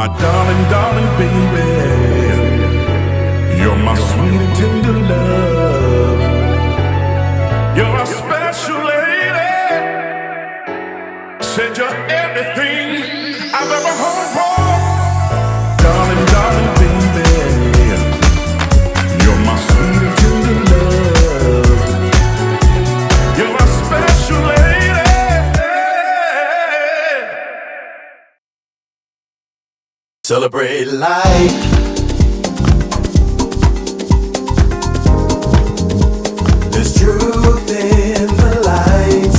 My darling, darling baby, you're my sweet and tender love. You're a special lady. Said you're everything I've ever hoped for. Darling, darling baby, you're my sweet and tender love. You're a special lady. Celebrate life. There's truth in the light,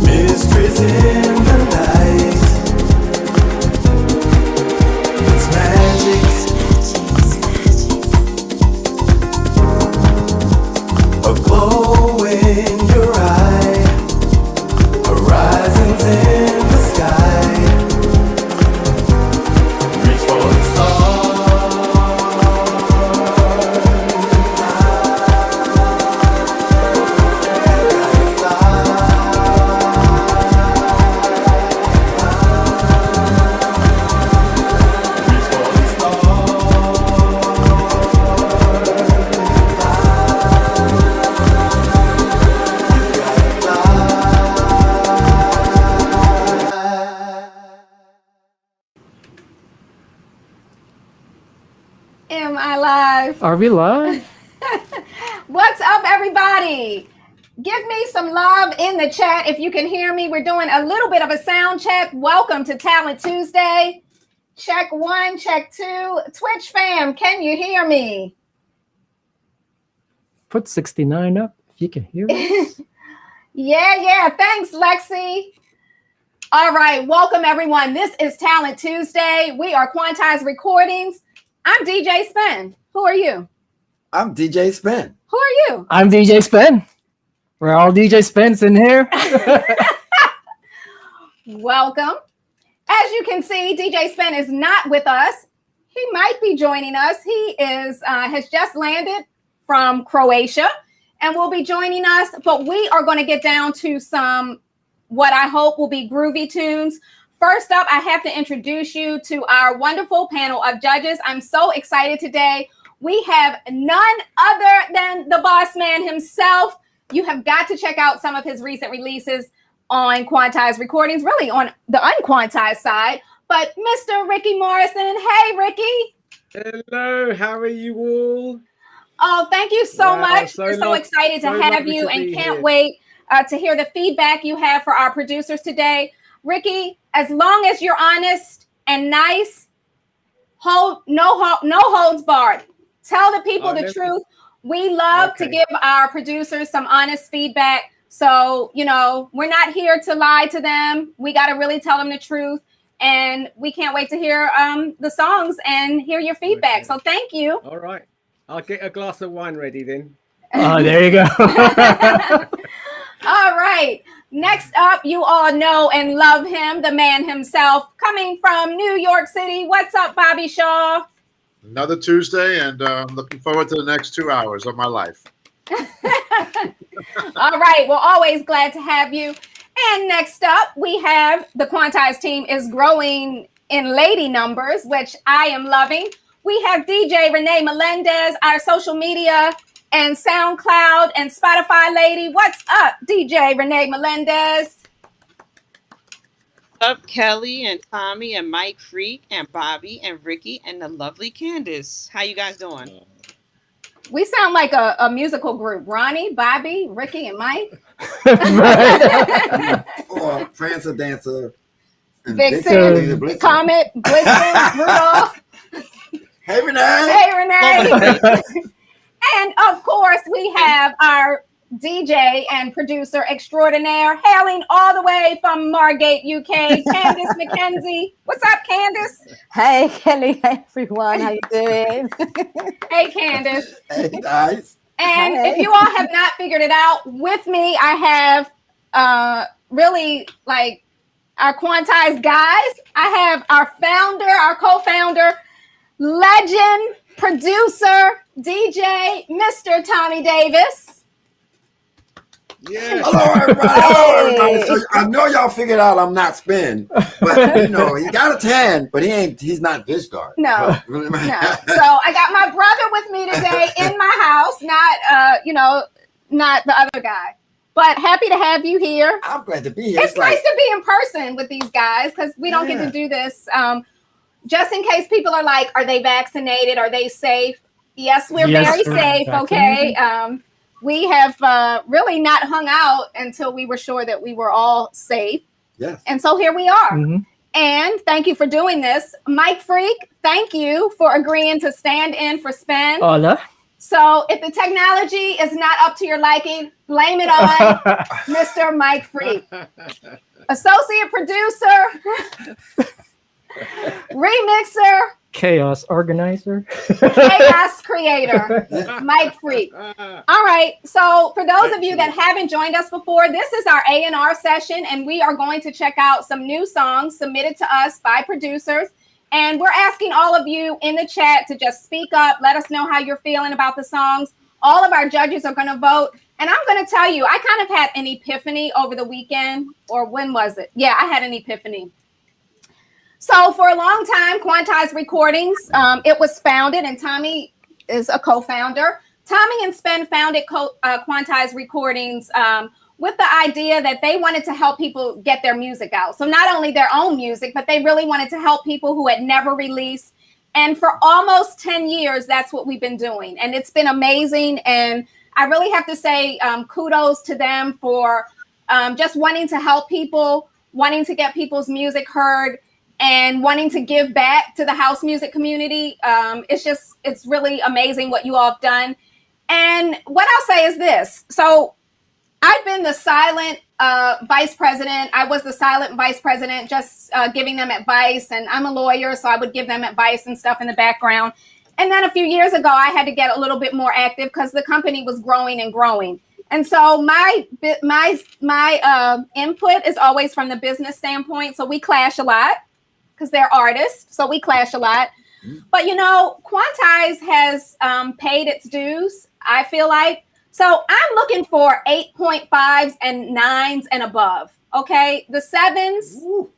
mysteries in the night. It's magic, a glow in your eye, horizons in the sky. Reach for the Am I live? Are we live? What's up, everybody? Give me some love in the chat if you can hear me. We're doing a little bit of a sound check. Welcome to Talent Tuesday. Check 1, check 2. Twitch fam, can you hear me? Put 69 up if you can hear us. Yeah. Thanks, Lexi. All right. Welcome, everyone. This is Talent Tuesday. We are Quantize Recordings. I'm DJ Spen. Who are you? I'm DJ Spen. Who are you? I'm DJ Spen. We're all DJ Spens in here. Welcome. As you can see, DJ Spen is not with us. He might be joining us. He has just landed from Croatia and will be joining us. But we are going to get down to some what I hope will be groovy tunes. First up, I have to introduce you to our wonderful panel of judges. I'm so excited today. We have none other than the boss man himself. You have got to check out some of his recent releases on Quantize Recordings, really on the unquantized side. But Mr. Ricky Morrison, hey, Ricky. Hello, how are you all? Oh, thank you so much. So We're so excited to have you and can't wait to hear the feedback you have for our producers today. Ricky, as long as you're honest and nice, no holds barred. Tell the people the truth. We love to give our producers some honest feedback. So, we're not here to lie to them. We got to really tell them the truth. And we can't wait to hear the songs and hear your feedback. Okay. So thank you. All right. I'll get a glass of wine ready then. Oh, there you go. All right. Next up, you all know and love him, the man himself, coming from New York City. What's up, Bobby Shaw? Another Tuesday, and looking forward to the next 2 hours of my life. All right. Well, always glad to have you. And next up, we have the Quantize team is growing in lady numbers, which I am loving. We have DJ Renee Melendez, our social media and SoundCloud and Spotify lady. What's up, DJ Renee Melendez? What's up, Kelly and Tommy and Mike Freak and Bobby and Ricky and the lovely Candace. How you guys doing? We sound like a musical group. Ronnie, Bobby, Ricky, and Mike. Or Prancer, Dancer, and Vixen, Comet, Blitzen, Rudolph. Hey, Renee. Hey, Renee. And of course, we have our DJ and producer extraordinaire, hailing all the way from Margate, UK, Candace McKenzie. What's up, Candace? Hey, Kelly. Hey, everyone. How you doing? Hey, Candace. Hey, guys. And Hey. if you all have not figured it out, with me, I have really like our Quantize guys. I have our founder, our co-founder, legend, producer, DJ, Mr. Tommy Davis. Yeah. Hello, everybody. Hello, everybody. So I know y'all figured out I'm not Spin, but you know he got a tan, but he's not this dark. No. No. So I got my brother with me today in my house, not the other guy. But happy to have you here. I'm glad to be here. It's nice to be in person with these guys because we don't get to do this. Just in case people are like, are they vaccinated? Are they safe? Yes, we're very safe. Okay. We have really not hung out until we were sure that we were all safe. Yes. And so here we are. Mm-hmm. And thank you for doing this. Mike Freak, thank you for agreeing to stand in for Spin. Hola. So if the technology is not up to your liking, blame it on Mr. Mike Freak. Associate producer, remixer, chaos organizer, chaos creator, Mike Freak. All right. So for those of you that haven't joined us before, this is our A&R session, and we are going to check out some new songs submitted to us by producers. And we're asking all of you in the chat to just speak up. Let us know how you're feeling about the songs. All of our judges are going to vote. And I'm going to tell you, I kind of had an epiphany over the weekend. Or when was it? Yeah, I had an epiphany. So for a long time, Quantize Recordings, it was founded, and Tommy is a co-founder. Tommy and Spin founded Quantize Recordings with the idea that they wanted to help people get their music out. So not only their own music, but they really wanted to help people who had never released. And for almost 10 years, that's what we've been doing. And it's been amazing. And I really have to say kudos to them for just wanting to help people, wanting to get people's music heard, and wanting to give back to the house music community. It's really amazing what you all have done. And what I'll say is this. So I've been the silent vice president. I was the silent vice president, just giving them advice. And I'm a lawyer, so I would give them advice and stuff in the background. And then a few years ago, I had to get a little bit more active because the company was growing and growing. And so my input is always from the business standpoint. So we clash a lot because they're artists. So we clash a lot. But, Quantize has paid its dues, I feel like. So I'm looking for 8.5s and 9s and above. Okay. The 7s,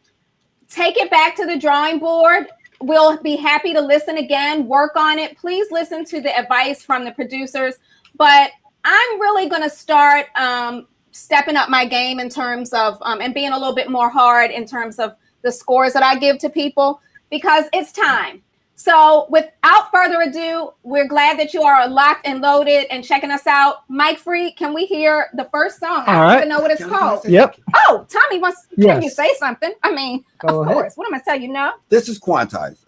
take it back to the drawing board. We'll be happy to listen again, work on it. Please listen to the advice from the producers. But I'm really going to start stepping up my game in terms of and being a little bit more hard in terms of the scores that I give to people, because it's time. So without further ado, we're glad that you are locked and loaded and checking us out. Mike Freak, can we hear the first song? I don't even know what it's called. Yep. Oh, Tommy wants, can you say something? I mean, Go of ahead. course. What am I telling you now? This is Quantize.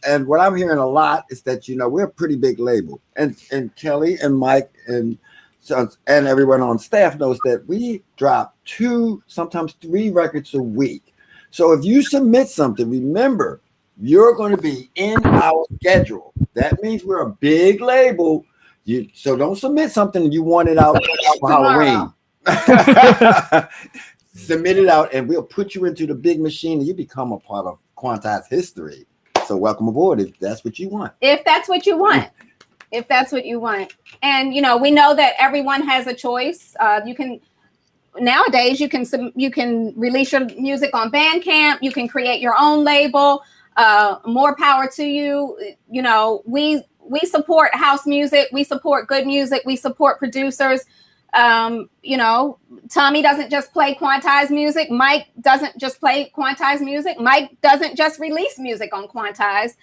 And what I'm hearing a lot is that, we're a pretty big label. And Kelly and Mike and everyone on staff knows that we drop 2, sometimes 3 records a week. So if you submit something, remember, you're going to be in our schedule. That means we're a big label. So don't submit something you want it out for Halloween. Submit it out, and we'll put you into the big machine, and you become a part of Quantize history. So welcome aboard if that's what you want. If that's what you want. If that's what you want. And, we know that everyone has a choice. Nowadays, you can release your music on Bandcamp. You can create your own label. More power to you. We support house music. We support good music. We support producers. Tommy doesn't just play Quantize music. Mike doesn't just play Quantize music. Mike doesn't just release music on Quantize.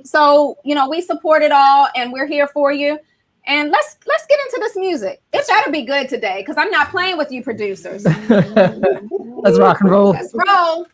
So we support it all, and we're here for you. And let's get into this music. It better be good today, because I'm not playing with you producers. Let's rock and roll. Let's roll.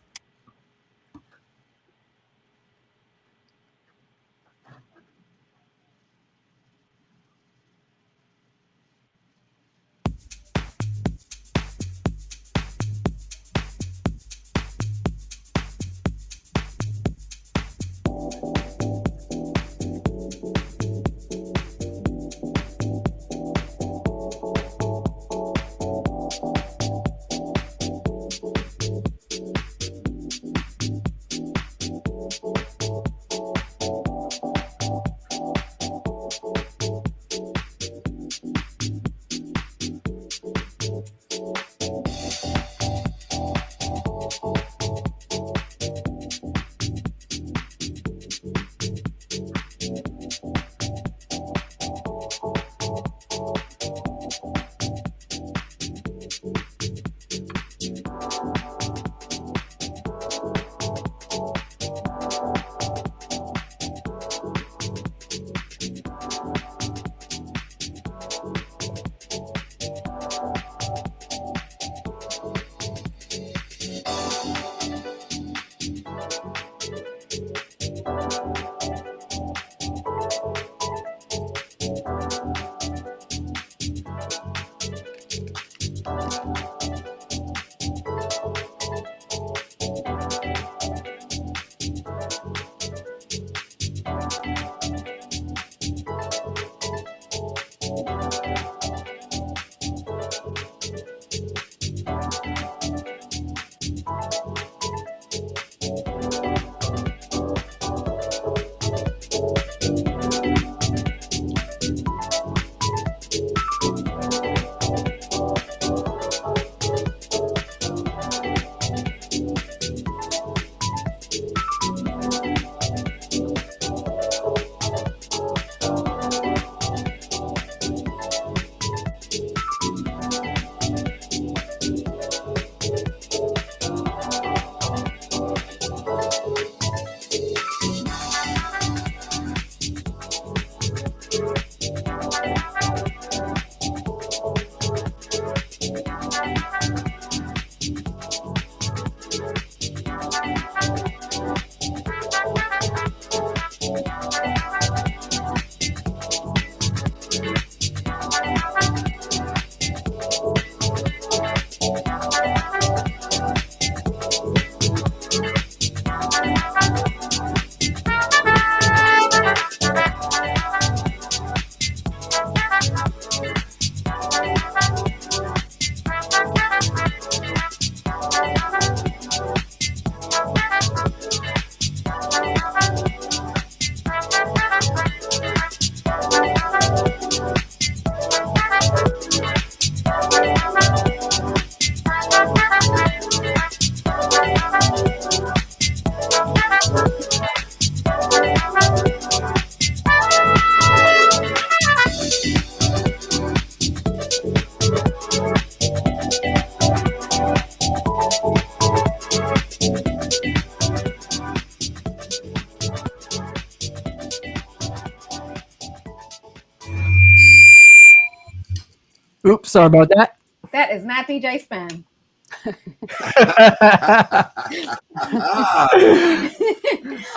sorry about that. That is not DJ Spen.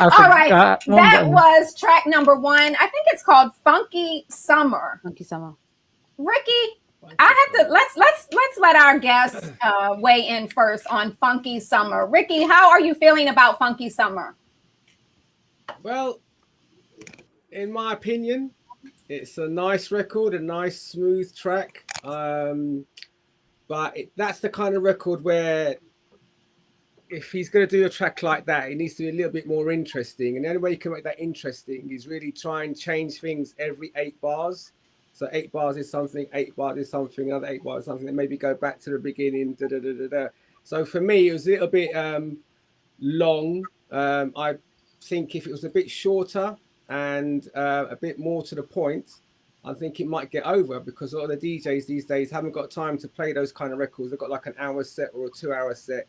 All right. That was track number 1. I think it's called Funky Summer. Funky Summer. Ricky, I have to let's let our guests weigh in first on Funky Summer. Ricky, how are you feeling about Funky Summer? Well, in my opinion, it's a nice record, a nice smooth track. But that's the kind of record where if he's going to do a track like that, it needs to be a little bit more interesting. And the only way you can make that interesting is really try and change things every 8 bars. So 8 bars is something, 8 bars is something, another 8 bars is something, and maybe go back to the beginning. Da, da, da, da, da. So for me, it was a little bit long. I think if it was a bit shorter and a bit more to the point, I think it might get over, because a lot of the DJs these days haven't got time to play those kind of records. They've got like an hour set or a 2-hour set.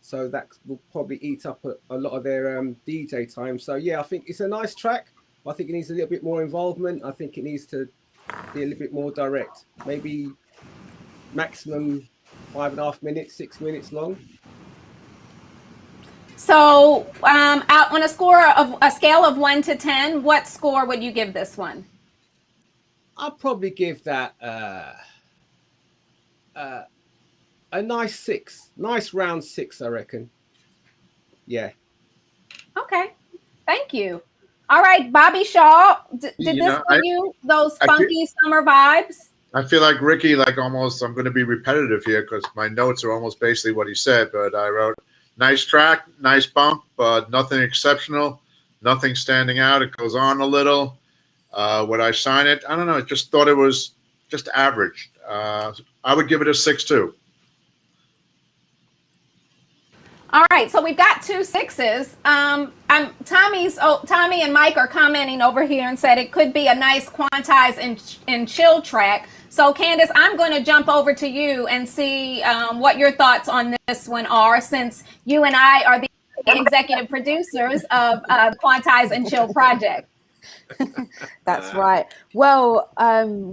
So that will probably eat up a lot of their DJ time. So yeah, I think it's a nice track. I think it needs a little bit more involvement. I think it needs to be a little bit more direct. Maybe maximum 5.5 minutes, 6 minutes long. So out on a scale of 1 to 10, what score would you give this one? I'll probably give that a nice 6, nice round 6, I reckon. Yeah. Okay, thank you. All right, Bobby Shaw, did this give you those funky summer vibes? I feel like Ricky, like almost, I'm going to be repetitive here because my notes are almost basically what he said, but I wrote, nice track, nice bump, but nothing exceptional, nothing standing out. It goes on a little. Would I sign it? I don't know. I just thought it was just average. I would give it a 6 too. All right, so we've got 2 6s. Tommy and Mike are commenting over here and said it could be a nice Quantize and chill track. So Candace, I'm going to jump over to you and see what your thoughts on this one are, since you and I are the executive producers of Quantize and Chill Project. That's right. Well,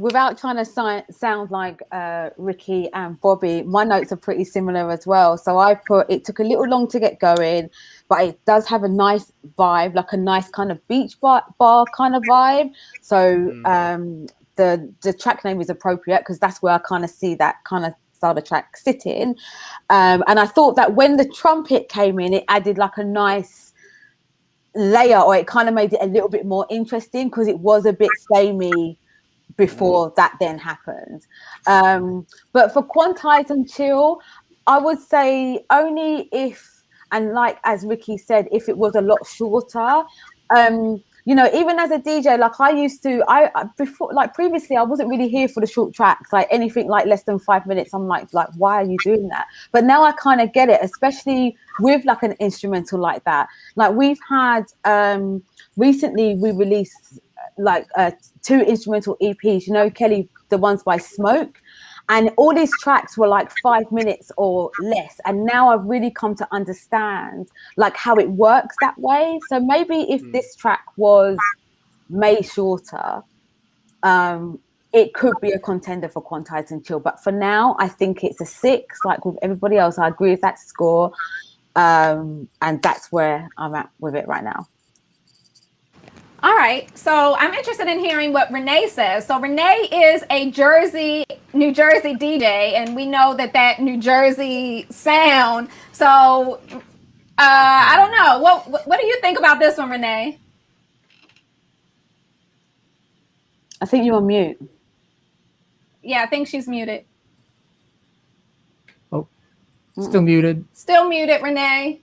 without trying to sound like Ricky and Bobby, my notes are pretty similar as well. So I put, it took a little long to get going, but it does have a nice vibe, like a nice kind of beach bar kind of vibe. So the track name is appropriate because that's where I kind of see that kind of style of track sitting. And I thought that when the trumpet came in, it added like a nice layer, or it kind of made it a little bit more interesting because it was a bit samey before that then happened. But for Quantize and Chill, I would say only if, and like as Ricky said, if it was a lot shorter. You know, even as a DJ, like I used to, before, like previously, I wasn't really here for the short tracks, like anything like less than 5 minutes. I'm like, why are you doing that? But now I kind of get it, especially with like an instrumental like that. Like we've had, recently we released like 2 instrumental EPs, you know, Kelly, the ones by Smoke. And all these tracks were like 5 minutes or less. And now I've really come to understand like how it works that way. So maybe if this track was made shorter, it could be a contender for Quantize and Chill. But for now, I think it's a 6. Like with everybody else, I agree with that score. And that's where I'm at with it right now. All right, so I'm interested in hearing what Renee says. So Renee is a New Jersey DJ, and we know that New Jersey sound. So I don't know. What do you think about this one, Renee? I think you're on mute. Yeah, I think she's muted. Oh, still muted. Still muted, Renee.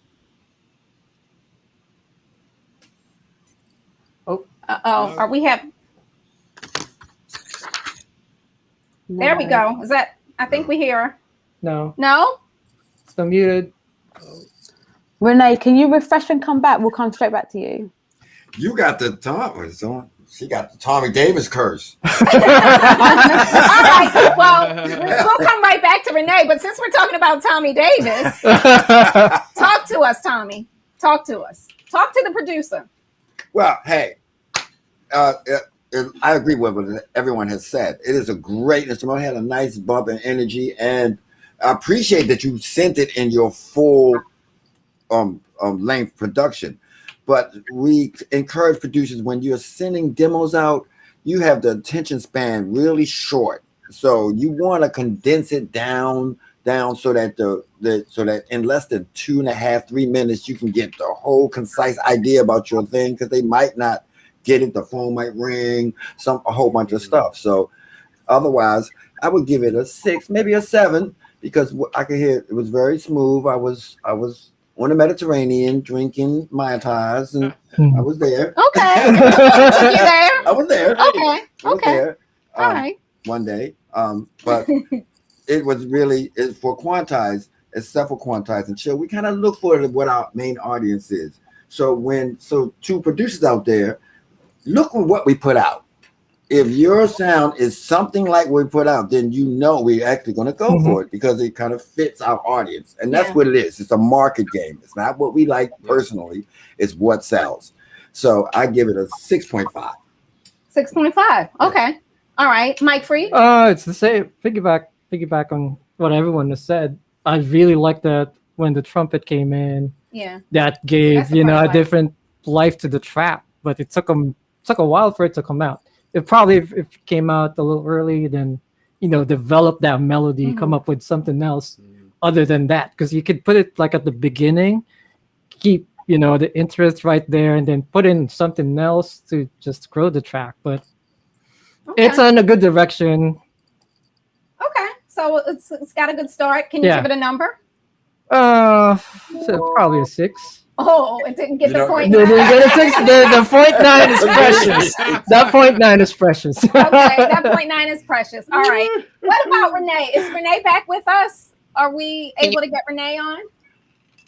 Are we have? No. There we go. Is that? I think we hear her. No. No? Still muted. Renee, can you refresh and come back? We'll come straight back to you. You got the she got the Tommy Davis curse. All right. Well, we'll come right back to Renee. But since we're talking about Tommy Davis, talk to us, Tommy. Talk to us. Talk to the producer. Well, hey, I agree with what everyone has said. It is a great instrument. It had a nice bump and energy, and I appreciate that you sent it in your full length production. But we encourage producers when you're sending demos out, you have the attention span really short. So you want to condense it down so that so that in less than 2.5, 3 minutes you can get the whole concise idea about your thing, because they might not get it, the phone might ring, a whole bunch of stuff. So otherwise, I would give it a 6, maybe a 7, because I could hear it was very smooth. I was on the Mediterranean drinking Mai Tais, and I was there. Okay. Took you there. I was there. Okay. I was Okay. there, All right. one day. But it was really for Quantize, except for Quantize and Chill. We kind of look for what our main audience is. So to producers out there, look at what we put out. If your sound is something like what we put out, then we're actually going to go for it, because it kind of fits our audience. And that's what it is. It's a market game. It's not what we like personally. It's what sells. So I give it a 6.5. 6.5. Okay. All right. Mike Free. It's the same. Piggyback on what everyone has said. I really like that when the trumpet came in. Yeah. That gave That's the part I a like. different life to the track, but it took a while for it to come out. It probably if it came out a little early, then develop that melody, come up with something else other than that, because you could put it like at the beginning, keep the interest right there, and then put in something else to just grow the track. But it's in a good direction. Okay. So it's got a good start. Can you give it a number? So probably a 6. Oh, it didn't get the point. They didn't get a 6. The 0.9 is precious. That 0.9 is precious. Okay, that 0.9 is precious. All right. What about Renee? Is Renee back with us? Are we able to get Renee on?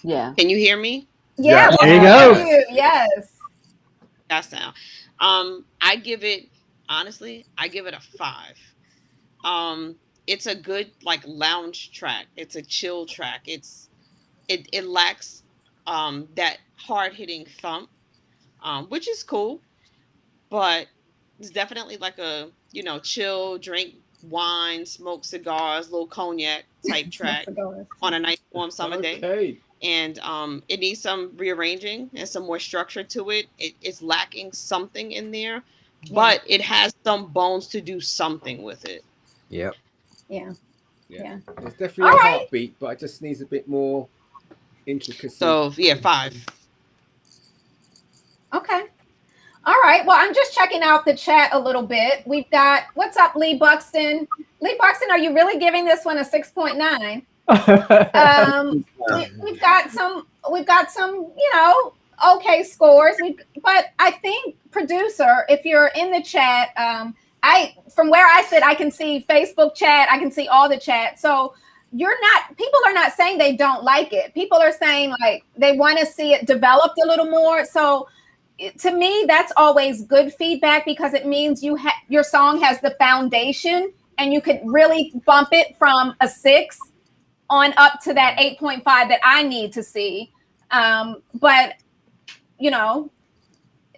Yeah. Can you hear me? Yeah. There you go. Yes. That sound. I give it a 5. It's a good lounge track. It's a chill track. It lacks that hard hitting thump, which is cool, but it's definitely like a chill, drink wine, smoke cigars, little cognac type track on a nice warm summer day. And it needs some rearranging and some more structure to it. It's lacking something in there, but it has some bones to do something with it. Yeah. Yeah. It's definitely a heartbeat, but it just needs a bit more intricacy. So 5. Okay. All right. Well, I'm just checking out the chat a little bit. We've got, what's up, Lee Buxton? Lee Buxton, are you really giving this one a 6.9? We've got some, okay scores. But I think, producer, if you're in the chat, from where I sit, I can see Facebook chat, I can see all the chat. So people are not saying they don't like it. People are saying like they want to see it developed a little more. So to me, that's always good feedback, because it means your song has the foundation, and you could really bump it from a 6 on up to that 8.5 that I need to see. But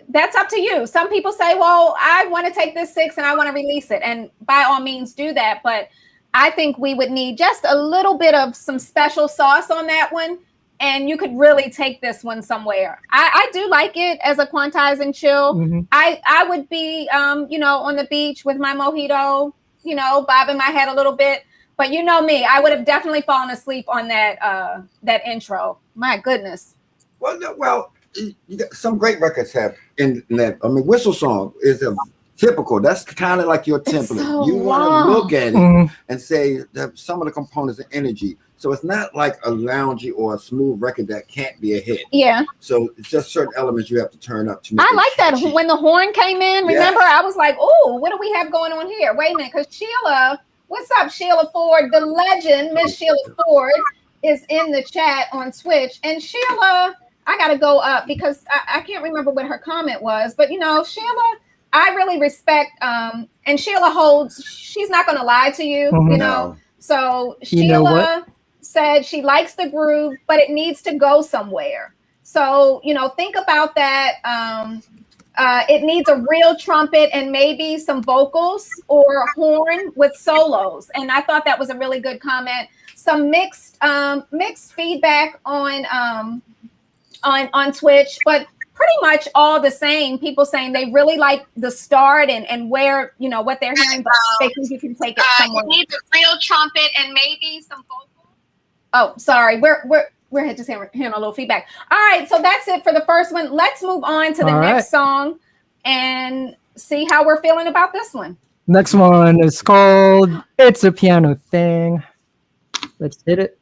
that's up to you. Some people say, well, I want to take this 6 and I want to release it. And by all means do that. But I think we would need just a little bit of some special sauce on that one. And you could really take this one somewhere. I do like it as a Quantize and Chill. Mm-hmm. I would be, on the beach with my mojito, bobbing my head a little bit. But you know me, I would have definitely fallen asleep on that intro. My goodness. Well, some great records have in that. I mean, Whistle Song is a typical. That's kind of like your template. So you want to long. look at it and say that some of the components of energy. So it's not like a loungy or a smooth record that can't be a hit. Yeah. So it's just certain elements you have to turn up to make I it like that. catchy. When the horn came in, remember, I was like, oh, what do we have going on here? Wait a minute, because Sheila, what's up, Sheila Ford? The legend, Miss Sheila Ford, is in the chat on Twitch. And Sheila, I got to go up because I can't remember what her comment was. But, Sheila, I really respect, and Sheila she's not going to lie to you, No. So You know Sheila said she likes the groove, but it needs to go somewhere. So, think about that. It needs a real trumpet and maybe some vocals or horn with solos. And I thought that was a really good comment. Some mixed feedback on Twitch, but pretty much all the same. People saying they really like the start and where, you know, what they're hearing, but they think you can take it somewhere. It needs a real trumpet and maybe some vocals. Oh, sorry. We're just hearing a little feedback. All right, so that's it for the first one. Let's move on to the next song and see how we're feeling about this one. Next one is called It's a Piano Thing. Let's hit it.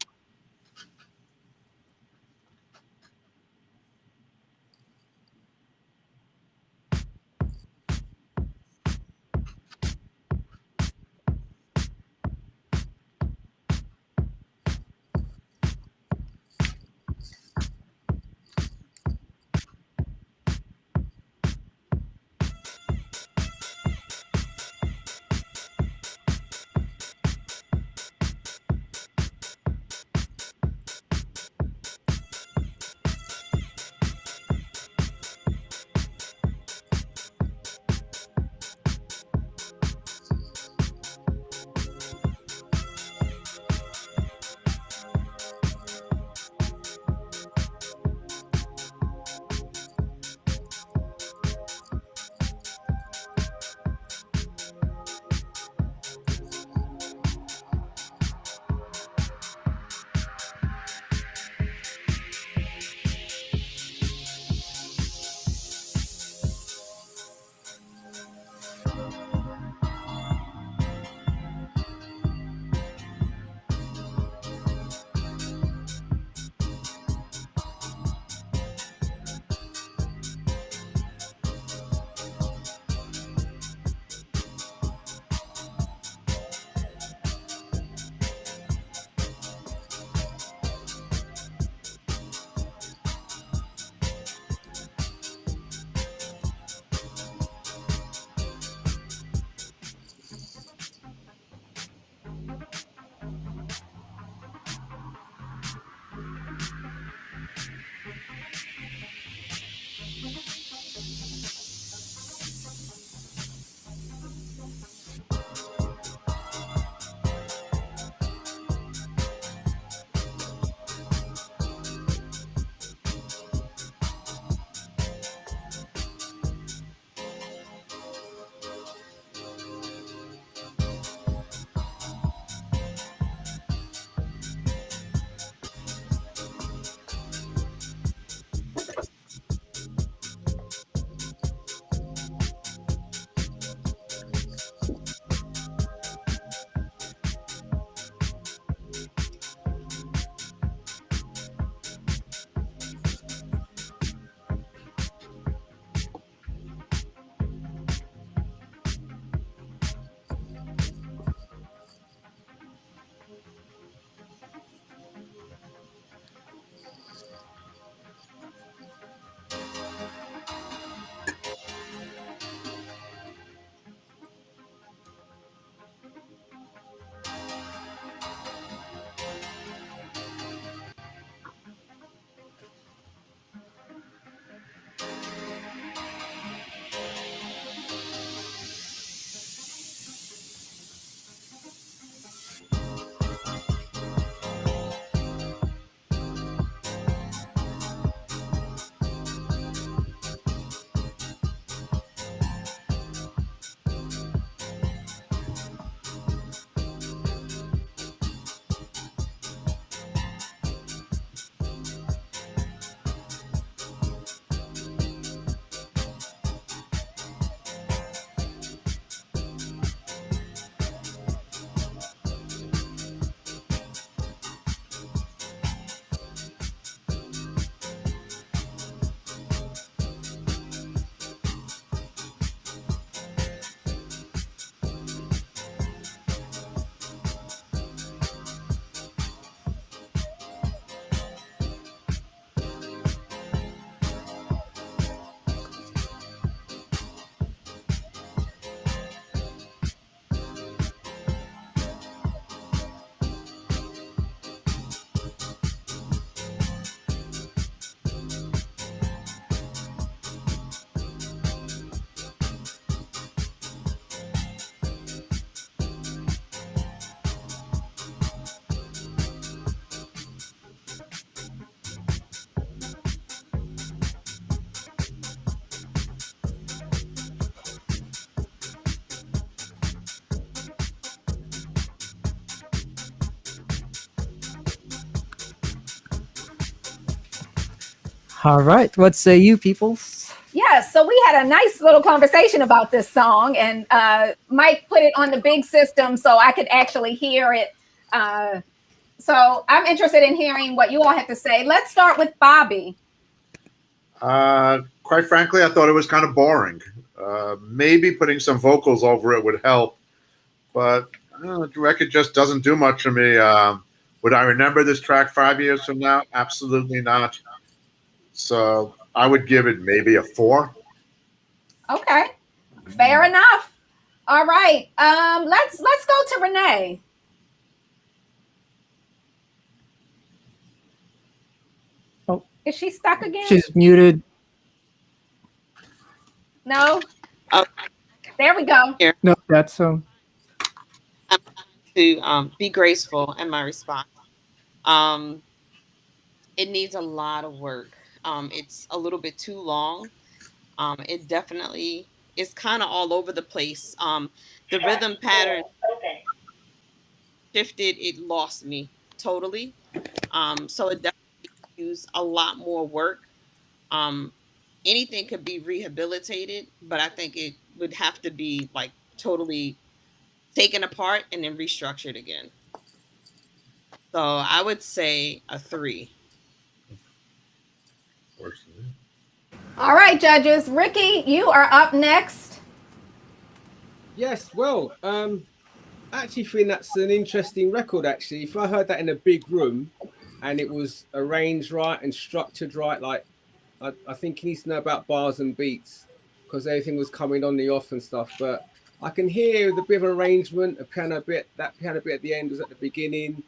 All right. What say you, peoples? Yes, so we had a nice little conversation about this song, and Mike put it on the big system so I could actually hear it. So I'm interested in hearing what you all have to say. Let's start with Bobby. Quite frankly, I thought it was kind of boring. Maybe putting some vocals over it would help, but the record just doesn't do much for me. Would I remember this track 5 years from now? Absolutely not. So I would give it maybe a 4. Okay, fair enough. All right, let's go to Renee. Oh, is she stuck again? She's muted. No. Oh, There we go. here. No, that's I'm to be graceful in my response. It needs a lot of work. It's a little bit too long. It definitely is kind of all over the place. The rhythm pattern shifted. It lost me totally. So it definitely use a lot more work. Anything could be rehabilitated, but I think it would have to be like totally taken apart and then restructured again. So I would say a 3. All right, judges. Ricky, you are up next. Yes, well, I actually think that's an interesting record. Actually, if I heard that in a big room, and it was arranged right and structured right, like I think he needs to know about bars and beats because everything was coming on the off and stuff. But I can hear the bit of arrangement, a piano bit. That piano bit at the end was at the beginning.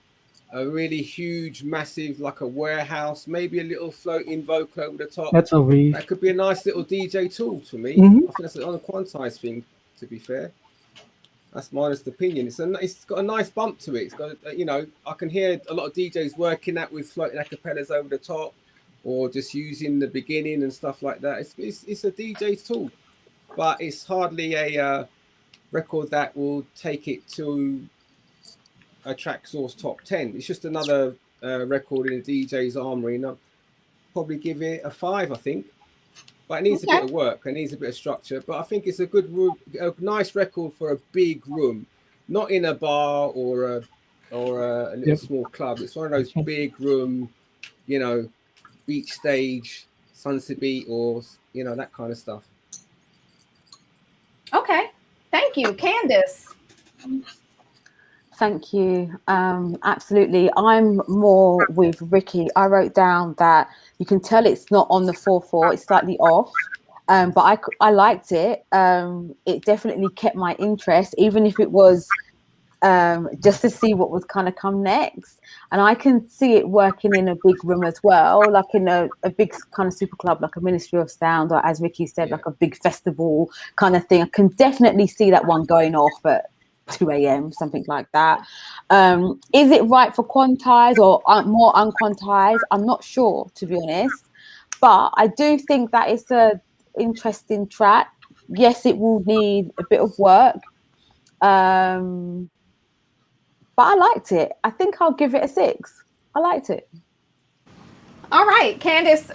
A really huge, massive, like a warehouse, maybe a little floating vocal over the top. That's a reef. That could be a nice little DJ tool to me. Mhm. I think that's on a Quantize thing, to be fair. That's my honest opinion. It's got a nice bump to it. It's got, I can hear a lot of DJs working that with floating acapellas over the top, or just using the beginning and stuff like that. It's a DJ tool, but it's hardly a record that will take it to a Track Source top 10. It's just another record in a DJ's armory, and I'll probably give it a 5, I think. But it needs a bit of work. It needs a bit of structure. But I think it's a nice record for a big room, not in a bar or a little small club. It's one of those big room, beach stage, Sunset Beat, or that kind of stuff. Okay, thank you, Candice. Thank you. Absolutely. I'm more with Ricky. I wrote down that you can tell it's not on the 4/4. It's slightly off. But I liked it. It definitely kept my interest, even if it was just to see what was kind of come next. And I can see it working in a big room as well, like in a big kind of super club, like a Ministry of Sound, or as Ricky said, like a big festival kind of thing. I can definitely see that one going off at 2 a.m., something like that. Is it right for Quantize or more unquantized? I'm not sure, to be honest. But I do think that it's a interesting track. Yes, it will need a bit of work. But I liked it. I think I'll give it a 6. I liked it. All right, Candice,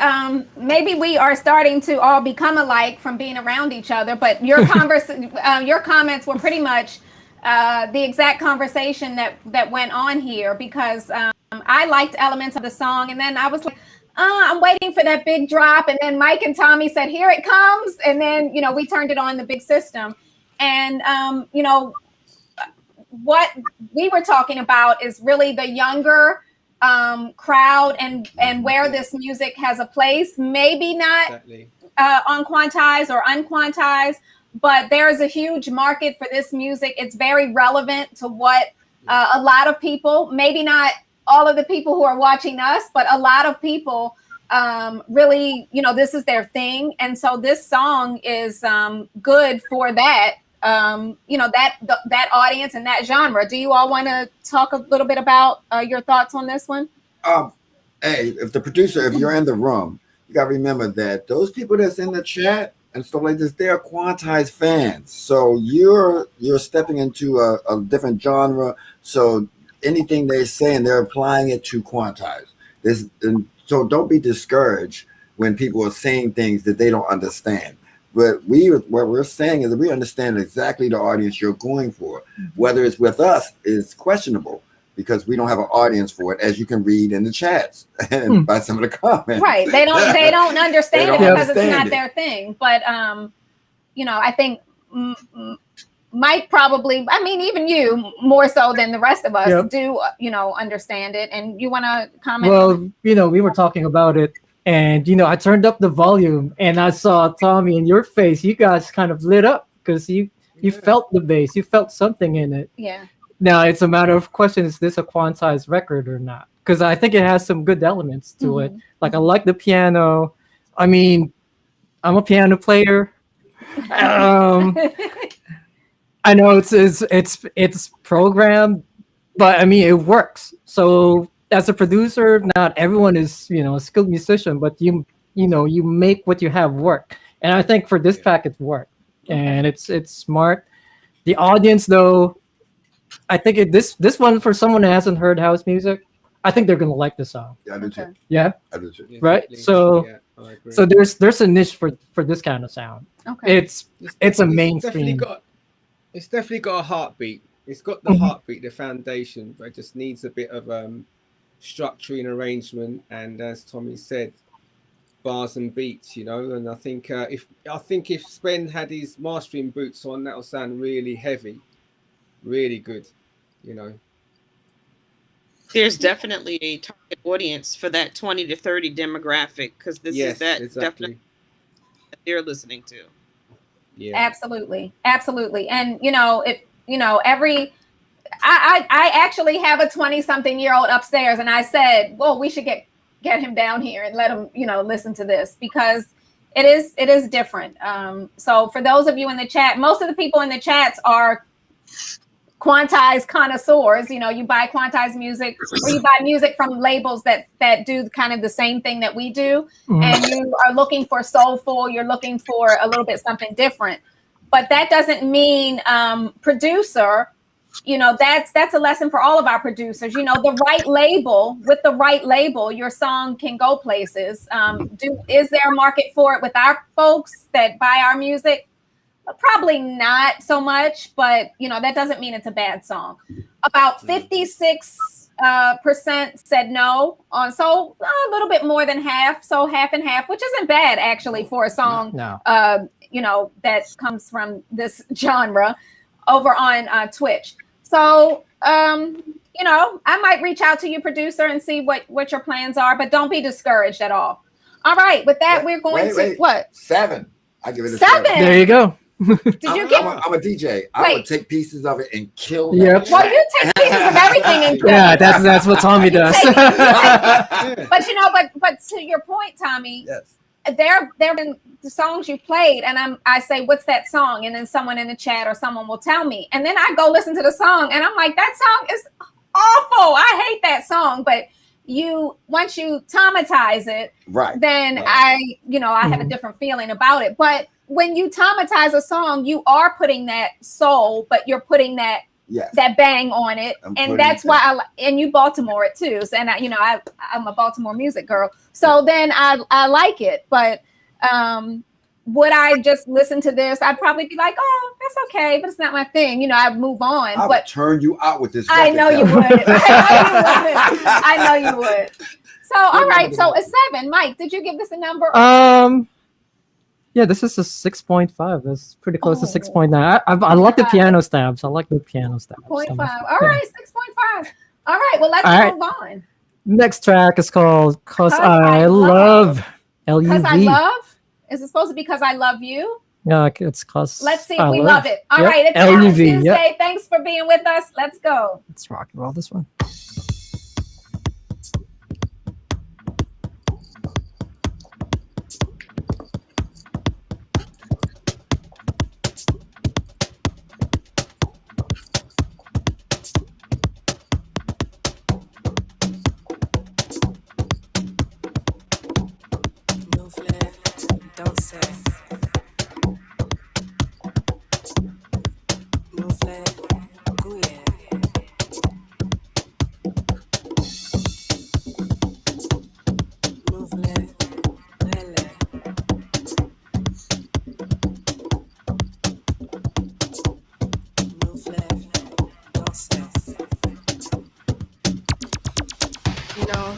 maybe we are starting to all become alike from being around each other, but your your comments were pretty much the exact conversation that went on here, because I liked elements of the song, and then I was like, I'm waiting for that big drop, and then Mike and Tommy said, here it comes, and then we turned it on the big system. And what we were talking about is really the younger crowd and where this music has a place. Maybe not on Quantize or unquantized, but there's a huge market for this music. It's very relevant to what a lot of people, maybe not all of the people who are watching us, but a lot of people really, this is their thing. And so this song is good for that. That audience and that genre. Do you all want to talk a little bit about your thoughts on this one? Hey, if you're in the room, you got to remember that those people that's in the chat and stuff like this, they're Quantize fans. So you're stepping into a different genre. So anything they're saying, they're applying it to Quantize. So don't be discouraged when people are saying things that they don't understand. But what we're saying is that we understand exactly the audience you're going for. Whether it's with us is questionable because we don't have an audience for it, as you can read in the chats and by some of the comments. Right. They don't understand it because it's not it. their thing. But I think Mike probably, I mean, even you more so than the rest of us do, understand it. And you want to comment? Well, we were talking about it, and I turned up the volume, and I saw Tommy in your face. You guys kind of lit up because you felt the bass, you felt something in it. Yeah. Now it's a matter of question: is this a quantized record or not? Because I think it has some good elements to it. Like I like the piano. I mean, I'm a piano player. I know it's programmed, but I mean it works. So as a producer, not everyone is a skilled musician, but you make what you have work. And I think for this track it's worked, and it's smart. The audience, though, I think this one for someone who hasn't heard house music, I think they're gonna like the song. Yeah, I do too. Yeah, I do too. right. So there's a niche for this kind of sound. Okay. It's a mainstream. It's definitely got a heartbeat. It's got the heartbeat, the foundation, but it just needs a bit of structure and arrangement. And as Tommy said, bars and beats, And I think if Sven had his mastering boots on, that'll sound really heavy, really good, There's definitely a target audience for that 20 to 30 demographic because this is that definitely that they're listening to. Yeah, absolutely. And I actually have a 20-something-year-old upstairs, and I said, well, we should get him down here and let him listen to this because it is different. So for those of you in the chat, most of the people in the chats are Quantize connoisseurs. You buy Quantize music, or you buy music from labels that do kind of the same thing that we do, and you are looking for soulful, you're looking for a little bit something different. But that doesn't mean producer. That's a lesson for all of our producers. The right label, with the right label, your song can go places. Is there a market for it with our folks that buy our music? Probably not so much, but that doesn't mean it's a bad song. About 56% said no, so a little bit more than half, so half and half, which isn't bad actually for a song. No. That comes from this genre over on Twitch. So I might reach out to you, producer, and see what your plans are, but don't be discouraged at all. All right, with that, we're going to what? 7. I give it a 7. There you go. Did you get? I'm a DJ. I would take pieces of it and kill them. Yep. Well, you take pieces of everything and kill Yeah, them. that's what Tommy does. But but to your point, Tommy, Yes. there have been the songs you played, and I say, what's that song? And then someone in the chat or someone will tell me, and then I go listen to the song, and I'm like, that song is awful. I hate that song. But once you Tomatize it, right? Then I have a different feeling about it. But when you Tomatize a song, you are putting that soul, but you're putting that bang on it, and that's why and you Baltimore it too. So, and I'm a Baltimore music girl, so then I like it. But would I just listen to this? I'd probably be like, oh, that's okay, but it's not my thing. I'd move on. I would turn you out with this. I know you would. I know you would. So all right, so a 7. Mike, did you give this a number? Yeah, this is a 6.5. That's pretty close to 6.9. I like the piano stabs. I like the piano stabs. 0.5. All right, 6.5. All right, well, let's move on. Next track is called Cause I Love. L-U-V. Because I love? Is it supposed to be Because I Love You? Yeah, it's Cause Let's see if I we love it. All right, it's L-U-V. Tuesday. Thanks for being with us. Let's go. Let's rock and roll this one. Don't say. Move like, oh yeah. Move like, You know,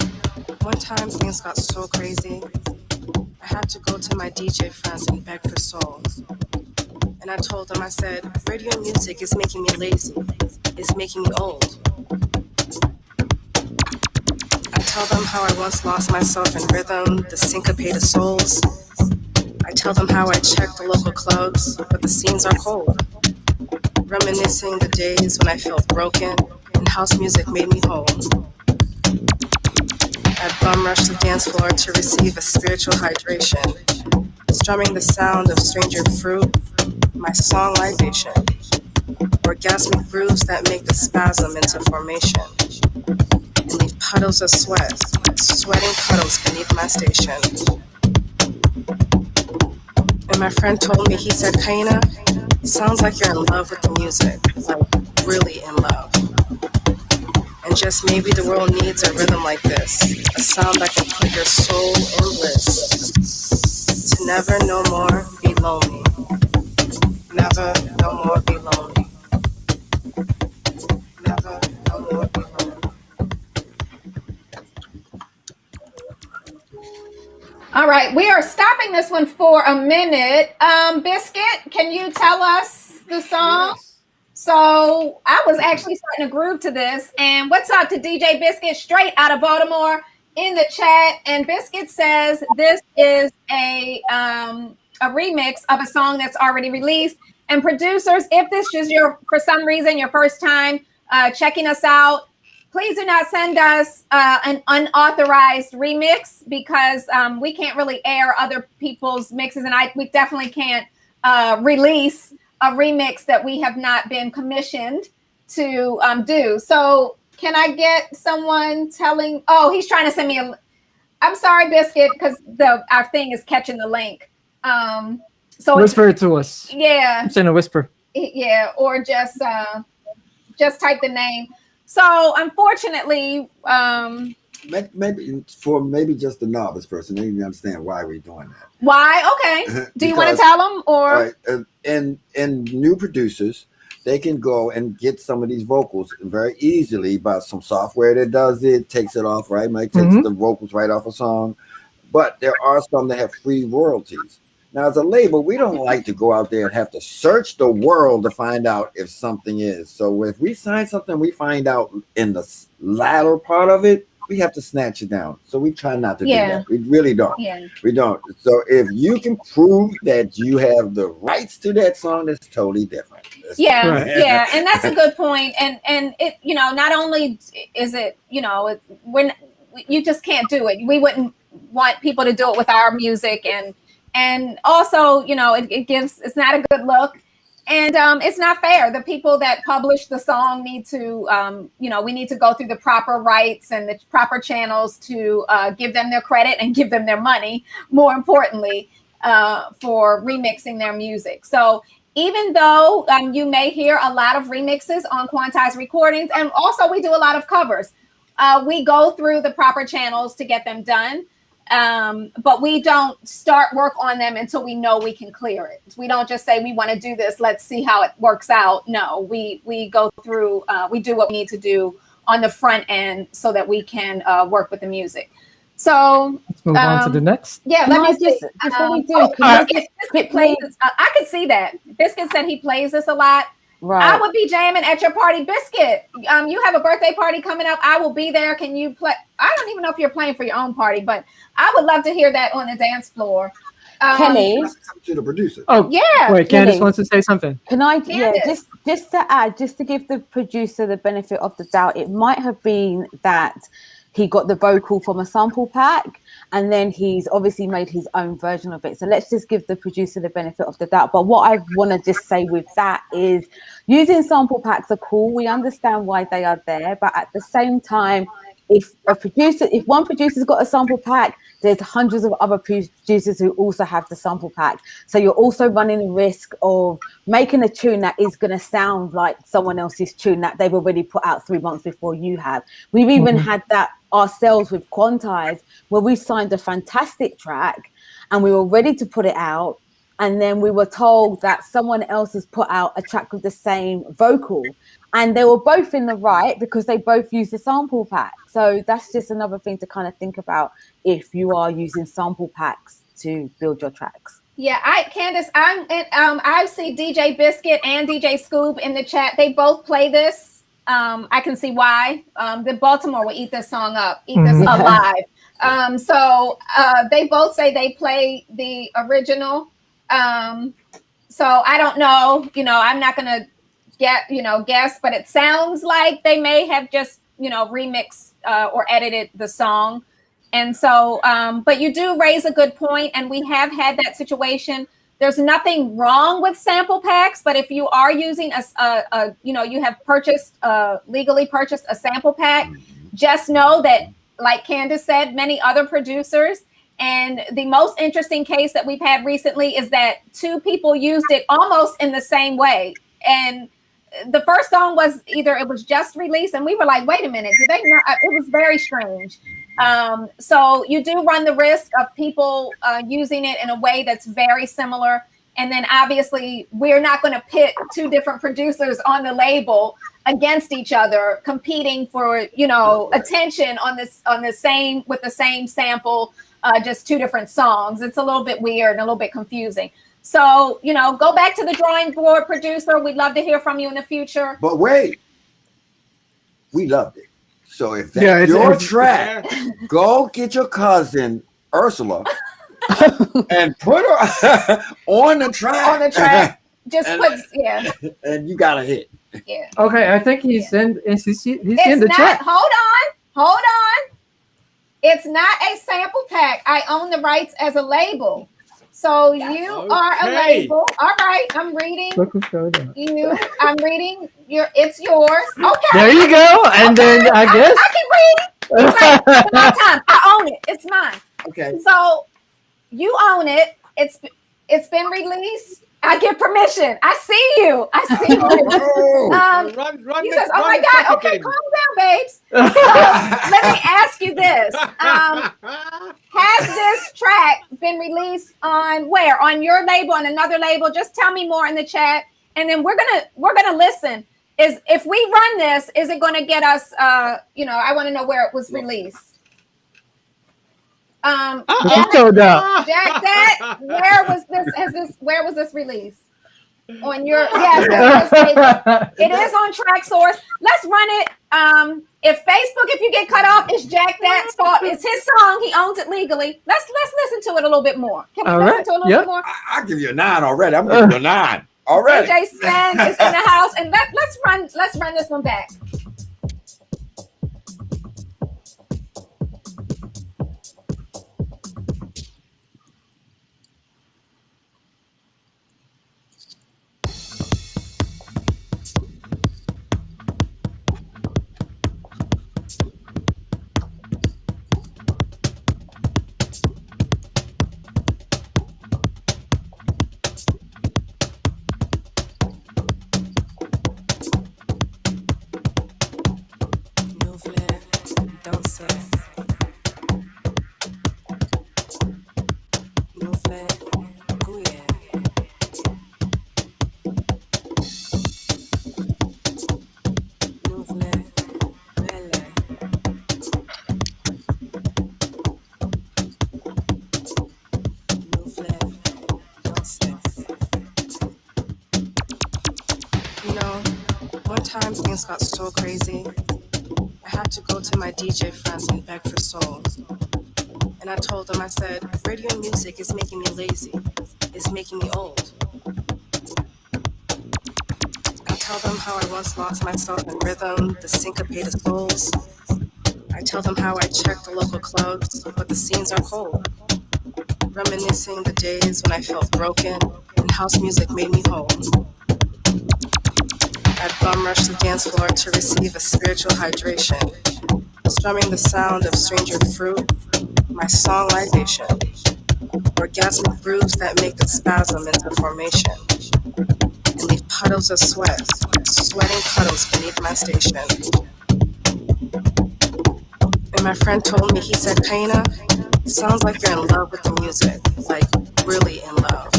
one time things got so crazy, I had to go to my DJ friends and beg for souls. And I told them, I said, radio music is making me lazy. It's making me old. I tell them how I once lost myself in rhythm, the syncopated souls. I tell them how I checked the local clubs, but the scenes are cold. Reminiscing the days when I felt broken and house music made me whole. I bum rushed the dance floor to receive a spiritual hydration, strumming the sound of stranger fruit, my song libation, orgasmic grooves that make the spasm into formation, and leave puddles of sweat, sweating puddles beneath my station. And my friend told me, he said, Kaina, sounds like you're in love with the music, like really in love. And just maybe the world needs a rhythm like this, a sound that can put your soul in bliss. To never no more be lonely. Never no more be lonely. Never no more be lonely. All right, we are stopping this one for a minute. Biscuit, can you tell us the song? Yes. So I was actually starting to groove to this. And what's up to DJ Biscuit, straight out of Baltimore, in the chat? And Biscuit says this is a remix of a song that's already released. And producers, if this is for some reason, your first time checking us out, please do not send us an unauthorized remix, because we can't really air other people's mixes, and we definitely can't release a remix that we have not been commissioned to do. So can I get someone telling? Oh, he's trying to send me I'm sorry, Biscuit, because our thing is catching the link. So Whisper it to us. Yeah. Send a whisper. Yeah, or just type the name. So unfortunately, maybe just the novice person, they didn't understand why we're doing that. Why? Okay. Do you want to tell them, or? Right, and new producers, they can go and get some of these vocals very easily by some software that does it, takes it off, right? Mike takes the vocals right off a song. But there are some that have free royalties. Now, as a label, we don't like to go out there and have to search the world to find out if something is. So if we sign something, we find out in the latter part of it, we have to snatch it down. So we try not to do that. We really don't. Yeah. We don't. So if you can prove that you have the rights to that song, that's totally different. Yeah, and that's a good point. And it, not only is it, you just can't do it. We wouldn't want people to do it with our music, and also, it's not a good look, and it's not fair. The people that publish the song need to, we need to go through the proper rights and the proper channels to give them their credit and give them their money, more importantly, for remixing their music. So even though you may hear a lot of remixes on Quantize recordings, and also we do a lot of covers, we go through the proper channels to get them done. But we don't start work on them until we know we can clear it. We don't just say we want to do this, let's see how it works out. No, we go through, we do what we need to do on the front end so that we can work with the music. So let's move on to the next. Yeah, let me just before we do. Biscuit plays this, I could see that. Biscuit said he plays this a lot. Right. I would be jamming at your party. Biscuit, you have a birthday party coming up. I will be there. Can you play? I don't even know if you're playing for your own party, but I would love to hear that on the dance floor. Kelly, to the producer. Oh yeah. Wait, Candice wants to say something. Can I? Candice. Yeah, just to add, just to give the producer the benefit of the doubt, it might have been that he got the vocal from a sample pack, and then he's obviously made his own version of it. So let's just give the producer the benefit of the doubt. But what I want to just say with that is using sample packs are cool. We understand why they are there. But at the same time, if one producer's got a sample pack, there's hundreds of other producers who also have the sample pack. So you're also running the risk of making a tune that is going to sound like someone else's tune that they've already put out 3 months before you have. We've even had that ourselves with Quantize, where we signed a fantastic track and we were ready to put it out. and then we were told that someone else has put out a track with the same vocal, and they were both in the right because they both use the sample pack. So that's just another thing to kind of think about if you are using sample packs to build your tracks. Yeah, Candace, I see DJ Biscuit and DJ Scoob in the chat. They both play this. I can see why. The Baltimore will eat this song up, eat this alive. So they both say they play the original. So I don't know, I'm not gonna guess, but it sounds like they may have just, remixed or edited the song. And so, but you do raise a good point, and we have had that situation. There's nothing wrong with sample packs, but if you are using you have purchased, legally purchased a sample pack, just know that, like Candace said, many other producers, and the most interesting case that we've had recently is that two people used it almost in the same way. And the first song was it was just released, and we were like, wait a minute, did they not? It was very strange. So you do run the risk of people using it in a way that's very similar. And then obviously we're not going to pit two different producers on the label against each other, competing for, attention with the same sample, just two different songs. It's a little bit weird and a little bit confusing. So, go back to the drawing board, producer. We'd love to hear from you in the future. But wait, we loved it. So if that's your track, go get your cousin Ursula and put her on the track. On the track. Just and you got a hit. Yeah. Okay, I think he's in the chat. Hold on. It's not a sample pack. I own the rights as a label. So you are a label. All right, I'm reading. I'm reading it's yours. Okay. There you go. And then I guess I can read. It's my time. I own it. It's mine. Okay. So you own it. It's been released. I get permission. I see you. He says, "Oh my God, okay, calm down, babes." So, let me ask you this: has this track been released on where? On your label, on another label? Just tell me more in the chat, and then we're gonna listen. If we run this, is it gonna get us? I want to know where it was released. Jack, where was this released? On your it is on Track Source. Let's run it. If you get cut off, it's Jack Dad's fault. It's his song. He owns it legally. Let's listen to it a little bit more. Can we listen to it a little bit more? I'll give you a 9 already. I'm giving you a 9 already. DJ Sven is in the house, and let's run this one back. One time things got so crazy, I had to go to my DJ friends and beg for souls. And I told them, I said, radio music is making me lazy. It's making me old. I tell them how I once lost myself in rhythm, the syncopated souls. I tell them how I checked the local clubs, but the scenes are cold. Reminiscing the days when I felt broken and house music made me whole. I'd bum rush the dance floor to receive a spiritual hydration, strumming the sound of stranger fruit, my song libation, orgasmic grooves that make the spasm into formation, and leave puddles of sweat, sweating puddles beneath my station. And my friend told me, he said, Kaina, it sounds like you're in love with the music, like really in love.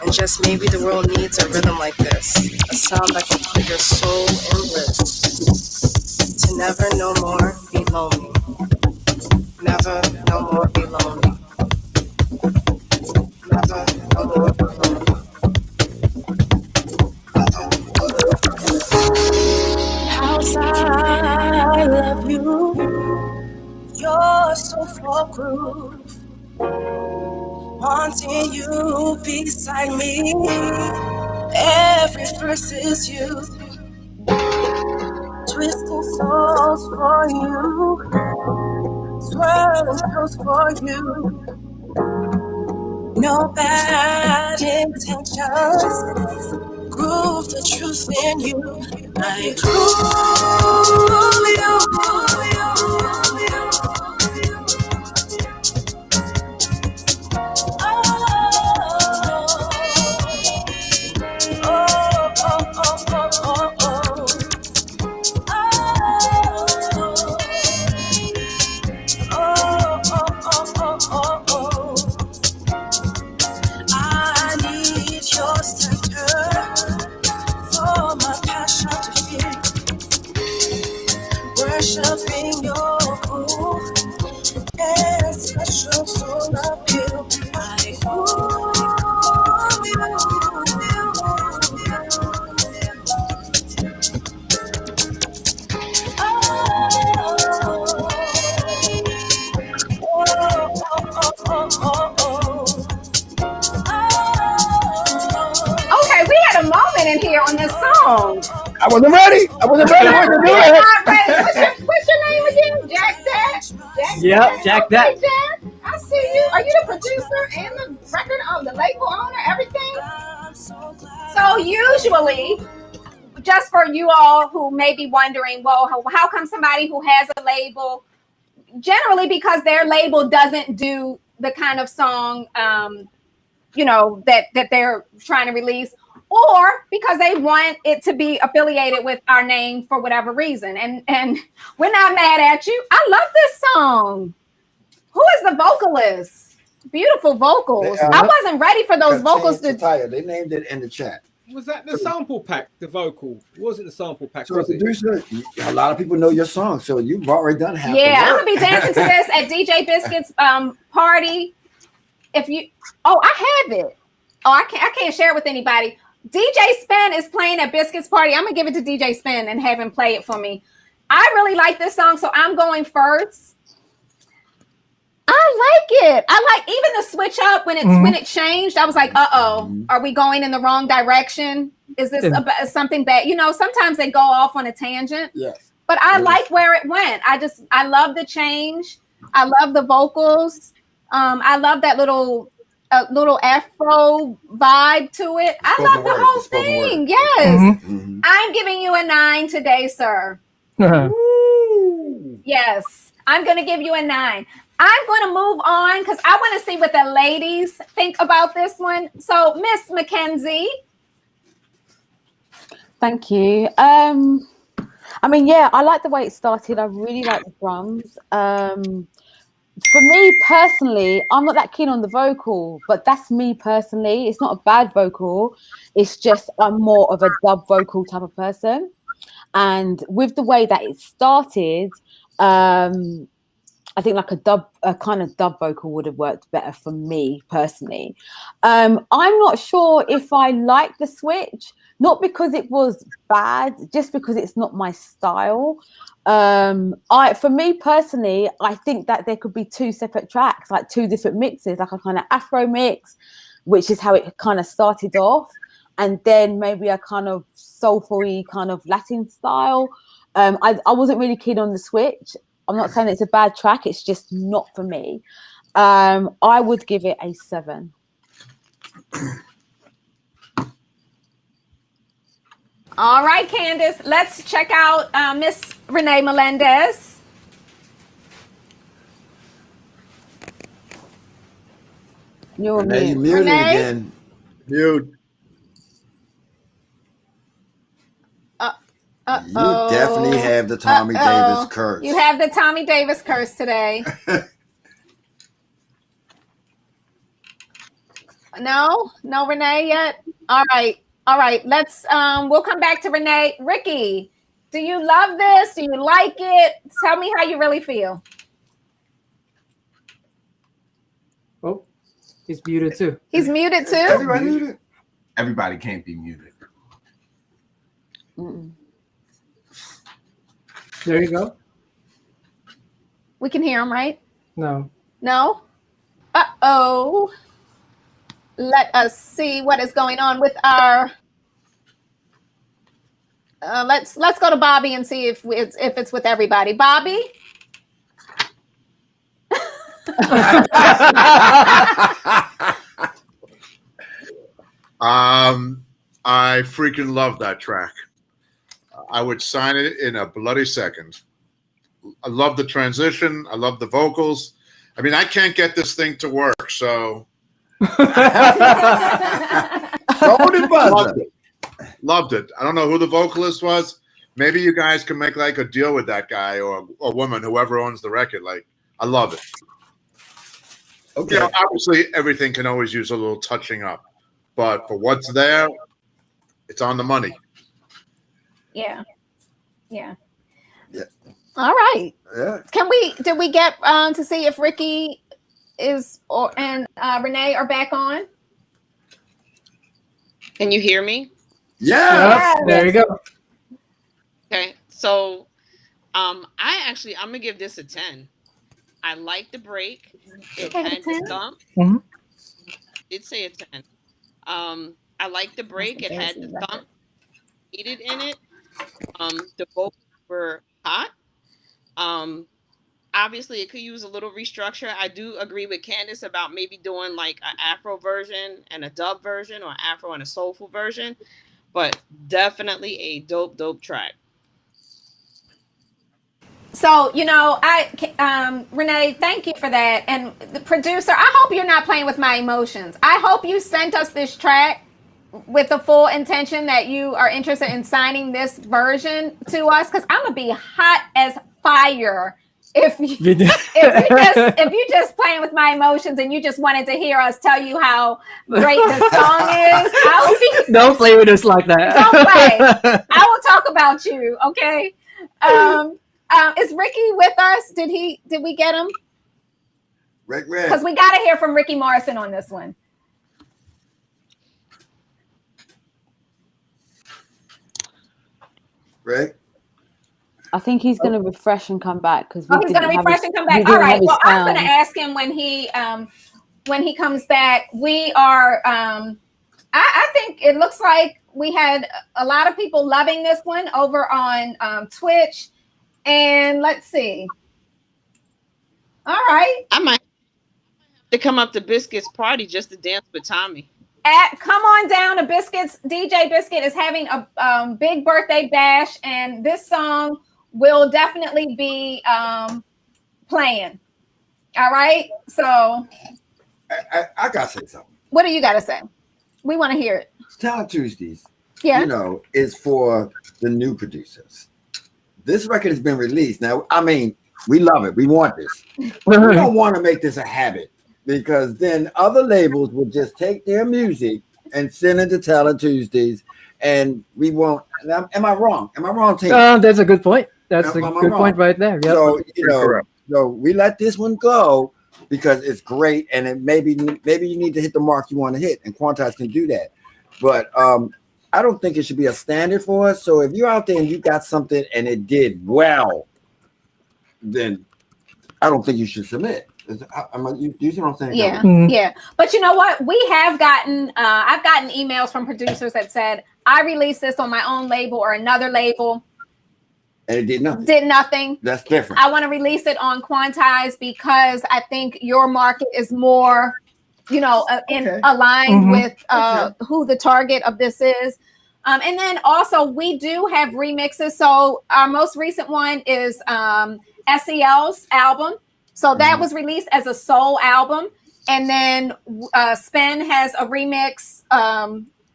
And just maybe the world needs a rhythm like this, a sound that can put your soul in bliss. To never no more be lonely. Never no more be lonely. Never no more be lonely. House, I love you. You're so full groove. Wanting you beside me. Every verse is you. Twisting souls for you. Swirling pills for you. No bad intentions. Groove the truth in you. I groove I need your center for my passion to feel. Worshiping your cool and special soul appeal. I Okay, we had a moment in here on this song. I wasn't ready. I wasn't ready for it to do We're it. not ready. What's your name again? Jack Dad? Yep, Jack Okay, Dad. Jack. I see you. Are you the producer and the record the label owner, everything? So usually, just for you all who may be wondering, well, how come somebody who has a label, generally because their label doesn't do the kind of song, that they're trying to release, or because they want it to be affiliated with our name for whatever reason. And we're not mad at you. I love this song. Who is the vocalist? Beautiful vocals. I wasn't ready for those vocals to tire. They named it in the chat. Was that the sample pack, the vocal? Was it the sample pack? So, Was it? producer, a lot of people know your song, so you've already done half. Yeah, the I'm work. gonna be dancing to this at DJ Biscuit's party. I have it. I can't share it with anybody. DJ Spin is playing at Biscuit's party. I'm gonna give it to DJ Spin and have him play it for me. I really like this song, so I'm going first. I like it. I like even the switch up when it changed. I was like, are we going in the wrong direction? Is this something that sometimes they go off on a tangent? Yes. But I like where it went. I love the change. I love the vocals. I love that little Afro vibe to it. I love the whole thing. Yes. I'm giving you a 9 today, sir. Yes. I'm going to give you a 9. I'm going to move on because I want to see what the ladies think about this one. So, Miss Mackenzie. Thank you. I like the way it started. I really like the drums. For me personally, I'm not that keen on the vocal, but that's me personally. It's not a bad vocal. It's just I'm more of a dub vocal type of person. And with the way that it started, I think like a kind of dub vocal would have worked better for me personally. I'm not sure if I like the switch, not because it was bad, just because it's not my style. For me personally, I think that there could be 2 separate tracks, like 2 different mixes, like a kind of Afro mix, which is how it kind of started off, and then maybe a kind of soulful-y kind of Latin style. I wasn't really keen on the switch. I'm not saying it's a bad track, it's just not for me. I would give it a 7. All right, Candace, let's check out Miss Renee Melendez. You're Renee, mute. muted Renee? again. Mute. You definitely have the Tommy Davis curse. You have the Tommy Davis curse today. No, no Renee yet. All right. Let's we'll come back to Renee. Ricky, do you love this? Do you like it? Tell me how you really feel. Oh, he's muted too. He's muted too. Everybody muted. Everybody can't be muted. Mm-mm. There you go. We can hear him, right? No. No? Uh-oh. Let us see what is going on with our let's go to Bobby and see if it's with everybody. Bobby? I freaking love that track. I would sign it in a bloody second. I love the transition. I love the vocals. I mean, I can't get this thing to work, so Golden buzzer. Loved it. I don't know who the vocalist was. Maybe you guys can make like a deal with that guy or woman, whoever owns the record. Like, I love it. Okay. You know, obviously, everything can always use a little touching up, but for what's there, it's on the money. Yeah. Yeah. All right. Yeah. Did we get to see if Ricky and Renee are back on? Can you hear me? Yeah. Yep, there you go. Okay, so I'm gonna give this a 10. I like the break. It Okay, had 10? the thump. Mhm. Did say a 10. I like the break. It had the thump needed in it. The vocals were hot. Obviously it could use a little restructure. I do agree with Candace about maybe doing like an Afro version and a dub version, or Afro and a soulful version, but definitely a dope track. So, Renee, thank you for that. And the producer, I hope you're not playing with my emotions. I hope you sent us this track with the full intention that you are interested in signing this version to us, because I'm gonna be hot as fire if you just playing with my emotions and you just wanted to hear us tell you how great this song is. Don't play with us like that. Don't play. I will talk about you, okay? Is Ricky with us? Did we get him? Rick. Because we got to hear from Ricky Morrison on this one. Rick. I think he's going to refresh and come back because he's going to refresh and come back. All right. Well, I'm going to ask him when he comes back. We are. I think it looks like we had a lot of people loving this one over on Twitch. And let's see. All right. I might have to come up to Biscuit's party just to dance with Tommy. Come on down to Biscuit's. DJ Biscuit is having a big birthday bash, and this song will definitely be playing. All right. So I got to say something. What do you got to say? We want to hear it. Talent Tuesdays, Yeah. is for the new producers. This record has been released. Now, I mean, we love it. We want this. But we don't want to make this a habit, because then other labels will just take their music and send it to Talent Tuesdays, and we won't. Am I wrong? Am I wrong, Team? That's a good point. That's a good point right there. Yep. So, so we let this one go because it's great, and it maybe you need to hit the mark you want to hit, and Quantize can do that. But I don't think it should be a standard for us. So if you're out there and you got something and it did well, then I don't think you should submit. You see what I'm saying? Yeah, yeah. But you know what? We have gotten, I've gotten emails from producers that said, I released this on my own label or another label. And it did nothing. Did nothing. That's different. I want to release it on Quantize because I think your market is more, aligned with who the target of this is. And then also we do have remixes. So our most recent one is SEL's album. So that was released as a soul album. And then Spen has a remix.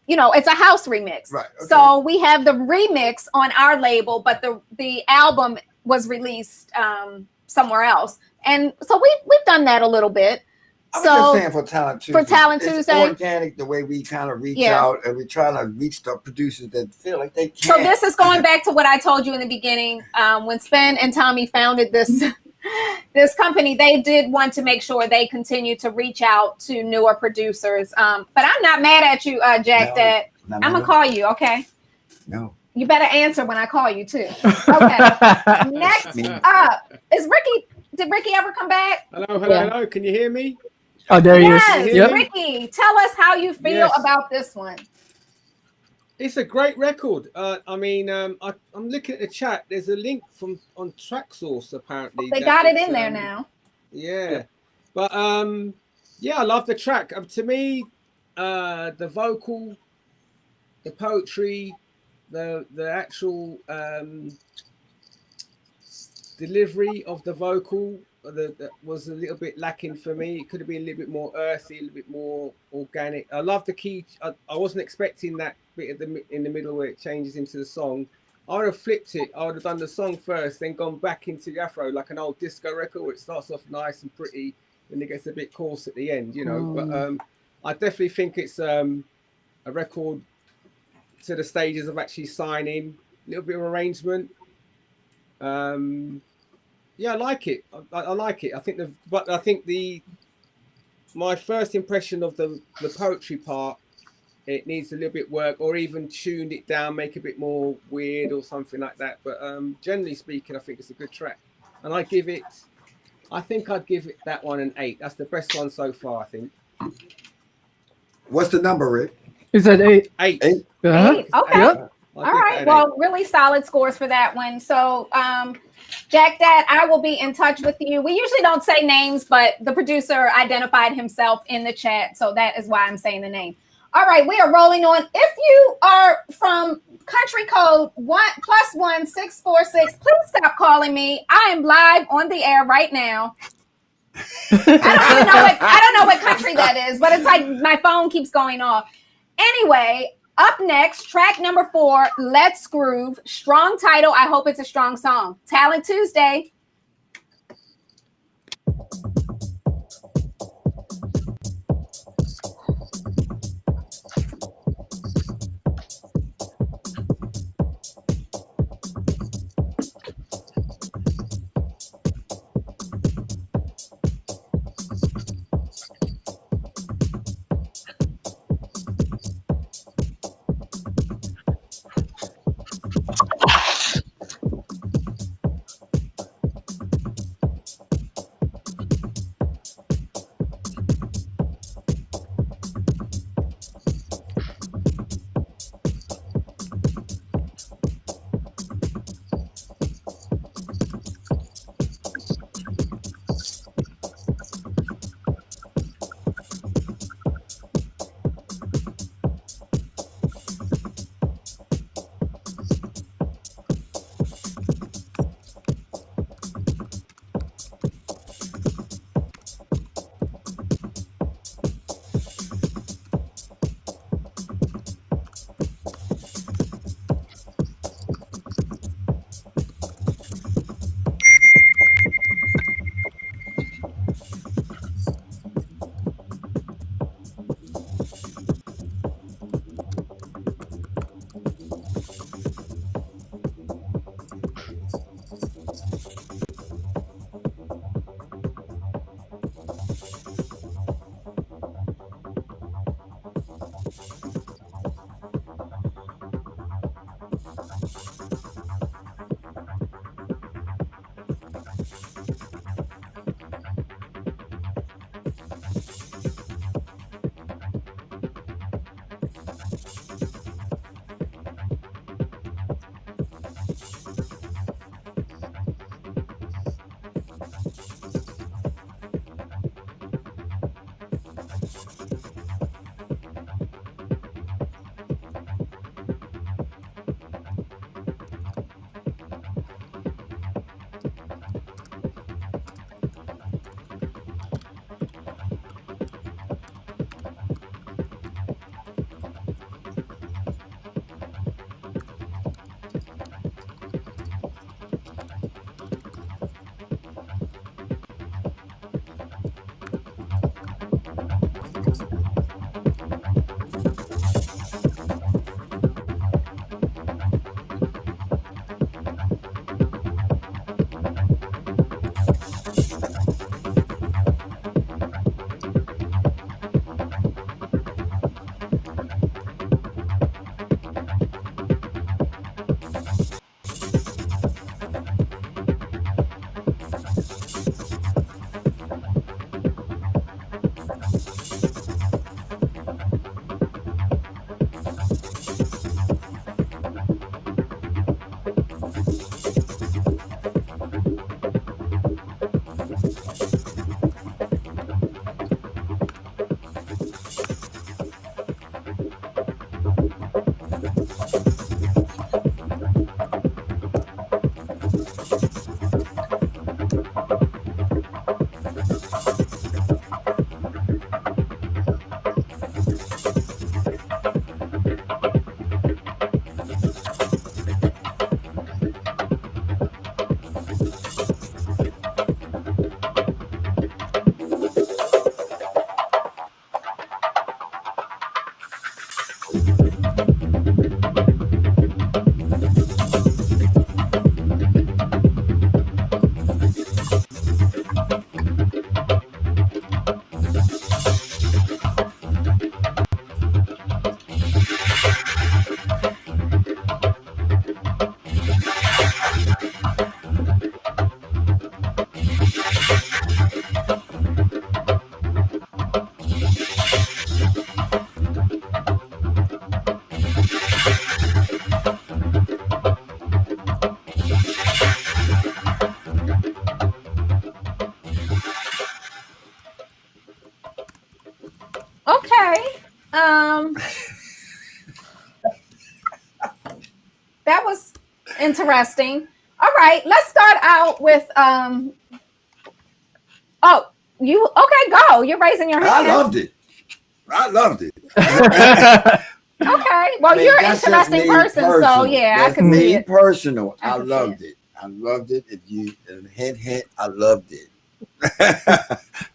It's a house remix. Right. Okay. So we have the remix on our label, but the album was released somewhere else. And so we've done that a little bit. I'm So, just saying for Talent Tuesday. for Talent it's Tuesday? organic the way we kind of reach Yeah. out and we try to reach the producers that feel like they So can. this is going back to what I told you in the beginning. When Spen and Tommy founded this company, they did want to make sure they continue to reach out to newer producers. But I'm not mad at you, Jack. That I'm gonna call you. Okay. No. You better answer when I call you too. Okay. Next up is Ricky. Did Ricky ever come back? Hello. Can you hear me? Oh, there he Yes. is. Yep. Ricky, tell us how you feel Yes. about this one. It's a great record. I'm looking at the chat. There's a link on TrackSource apparently. They got it in there now. Yeah, but yeah, I love the track. To me, the vocal, the poetry, the actual delivery of the vocal that was a little bit lacking for me. It could have been a little bit more earthy, a little bit more organic. I love the key. I wasn't expecting that bit in the middle where it changes into the song. I would have flipped it. I would have done the song first, then gone back into the afro like an old disco record where it starts off nice and pretty and it gets a bit coarse at the end, you know. But I definitely think it's a record to the stages of actually signing, a little bit of arrangement. Yeah, I like it. I like it. I think my first impression of the poetry part, it needs a little bit work, or even tuned it down, make it a bit more weird or something like that. But generally speaking, I think it's a good track, and I think I'd give it that one an 8. That's the best one so far, I think. What's the number, Rick? Is that 8? 8. 8? Okay. Yep. All right. Well, really solid scores for that one. So, Jack, Dad, I will be in touch with you. We usually don't say names, but the producer identified himself in the chat, so that is why I'm saying the name. All right, we are rolling on. If you are from country code 1+1 646, please stop calling me. I am live on the air right now. I don't know what country that is, but it's like my phone keeps going off. Anyway, up next, track number 4, Let's Groove. Strong title. I hope it's a strong song. Talent Tuesday. Interesting. All right, let's start out with oh, you okay, go. You're raising your hand. I loved it. Okay. Well, you're an that's just interesting me person, so personal. yeah, That's I can see me it. personal. I I can see loved it. it. I loved it. If you hint, I loved it.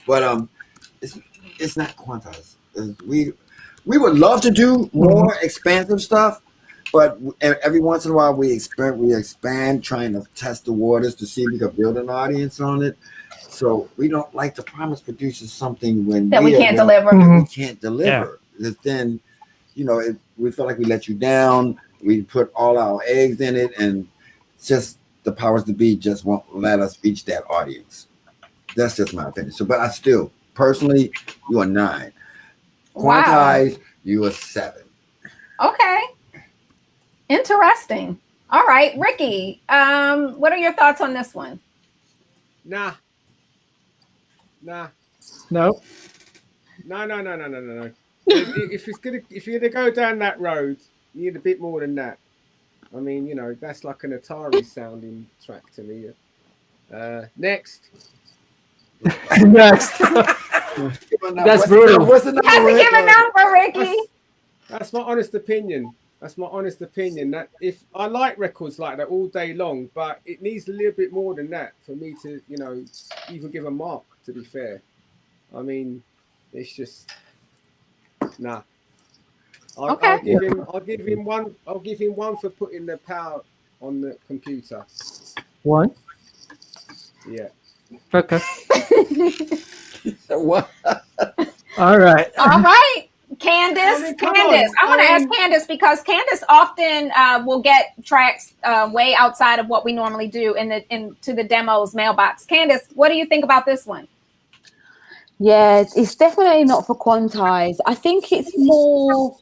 But it's not quantized. We would love to do more expansive stuff, but every once in a while we expand, trying to test the waters to see if we can build an audience on it. So we don't like to promise producers something when That we can't deliver. We can't deliver. Because then, we feel like we let you down. We put all our eggs in it, and just the powers to be just won't let us reach that audience. That's just my opinion. So, but I still, personally, you are 9. Quantize, you are 7. Okay. Interesting. All right, Ricky. What are your thoughts on this one? Nah. No. No. If you're gonna go down that road, you need a bit more than that. I mean, that's like an Atari sounding track to me. Next. Next. That's brutal. What's the You have to give a number, Ricky. That's my honest opinion. That if I like records like that all day long, but it needs a little bit more than that for me to, even give a mark, to be fair. I mean, it's just nah. I'll give him one. I'll give him one for putting the power on the computer. 1. Yeah. Okay. What? All right. All right. Candace, come Candace. on. I want to ask Candace because Candace often will get tracks way outside of what we normally do into the demos mailbox. Candace, what do you think about this one? Yeah, it's definitely not for Quantize. I think it's more,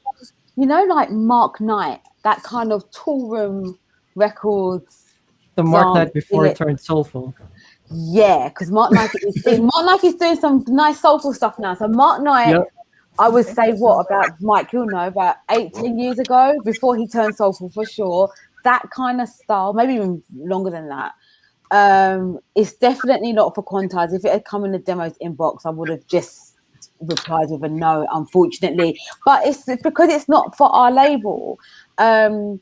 like Mark Knight, that kind of tool room records. The Mark Knight before it turned soulful. Yeah, because Mark Knight is doing some nice soulful stuff now. So Mark Knight, I would say about Mike, about 8-10 years ago, before he turned soulful for sure. That kind of style, maybe even longer than that. It's definitely not for Quantize. If it had come in the demos inbox, I would have just replied with a no, unfortunately. But it's because it's not for our label. And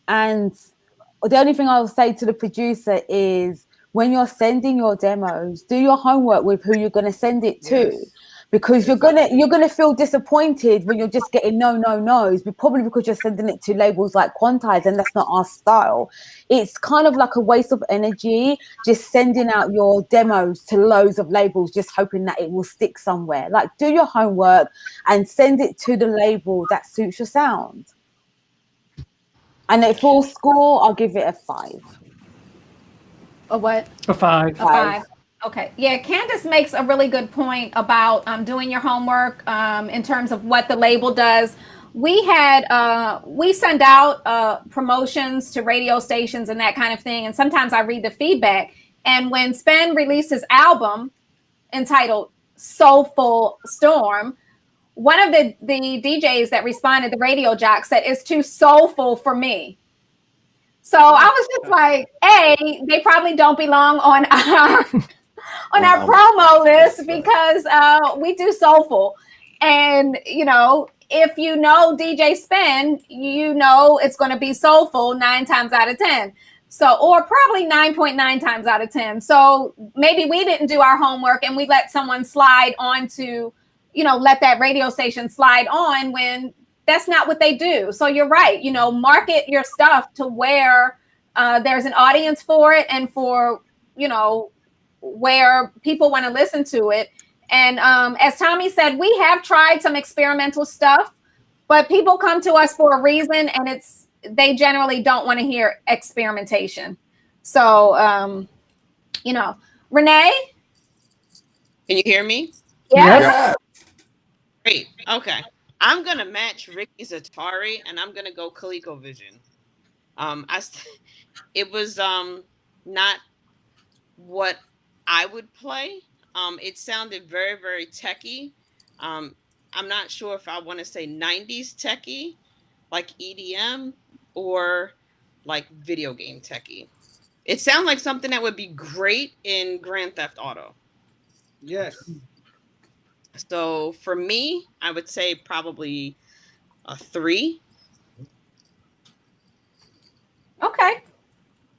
the only thing I will say to the producer is, when you're sending your demos, do your homework with who you're going to send it to. Yes. Because you're gonna feel disappointed when you're just getting no's, but probably because you're sending it to labels like Quantize, and that's not our style. It's kind of like a waste of energy just sending out your demos to loads of labels, just hoping that it will stick somewhere. Like, do your homework and send it to the label that suits your sound. And at full score, I'll give it a 5. A what? A 5. A 5. Okay. Yeah, Candace makes a really good point about doing your homework in terms of what the label does. We send out promotions to radio stations and that kind of thing. And sometimes I read the feedback. And when Spen released his album entitled Soulful Storm, one of the DJs that responded, the radio jock, said, "It's too soulful for me." So I was just like, they probably don't belong on our promo list because we do soulful. And, if you know DJ Spen, it's going to be soulful 9 times out of 10. So, or probably 9.9 times out of 10. So maybe we didn't do our homework and we let someone slide on to, let that radio station slide on when that's not what they do. So you're right. Market your stuff to where there's an audience for it and for, where people want to listen to it. And as Tommy said, we have tried some experimental stuff, but people come to us for a reason, and they generally don't want to hear experimentation. So, Renee? Can you hear me? Yeah. Great. Okay. I'm going to match Ricky's Atari, and I'm going to go ColecoVision. It was not what I would play. It sounded very, very techie. I'm not sure if I want to say 90s techie, like EDM, or like video game techie. It sounds like something that would be great in Grand Theft Auto. Yes. So for me, I would say probably a 3. Okay.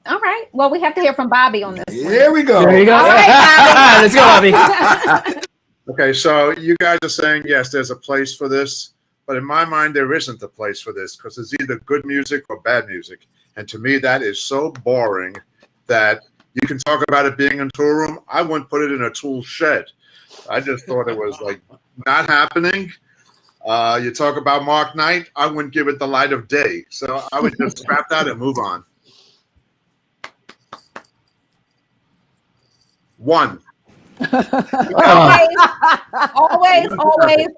All right. Well, we have to hear from Bobby on this one. Here we go. There you go. All right, Let's go, Bobby. Okay, so you guys are saying, yes, there's a place for this. But in my mind, there isn't a place for this because it's either good music or bad music. And to me, that is so boring that you can talk about it being in a tool room. I wouldn't put it in a tool shed. I just thought it was like not happening. You talk about Mark Knight, I wouldn't give it the light of day. So I would just scrap that and move on. 1. always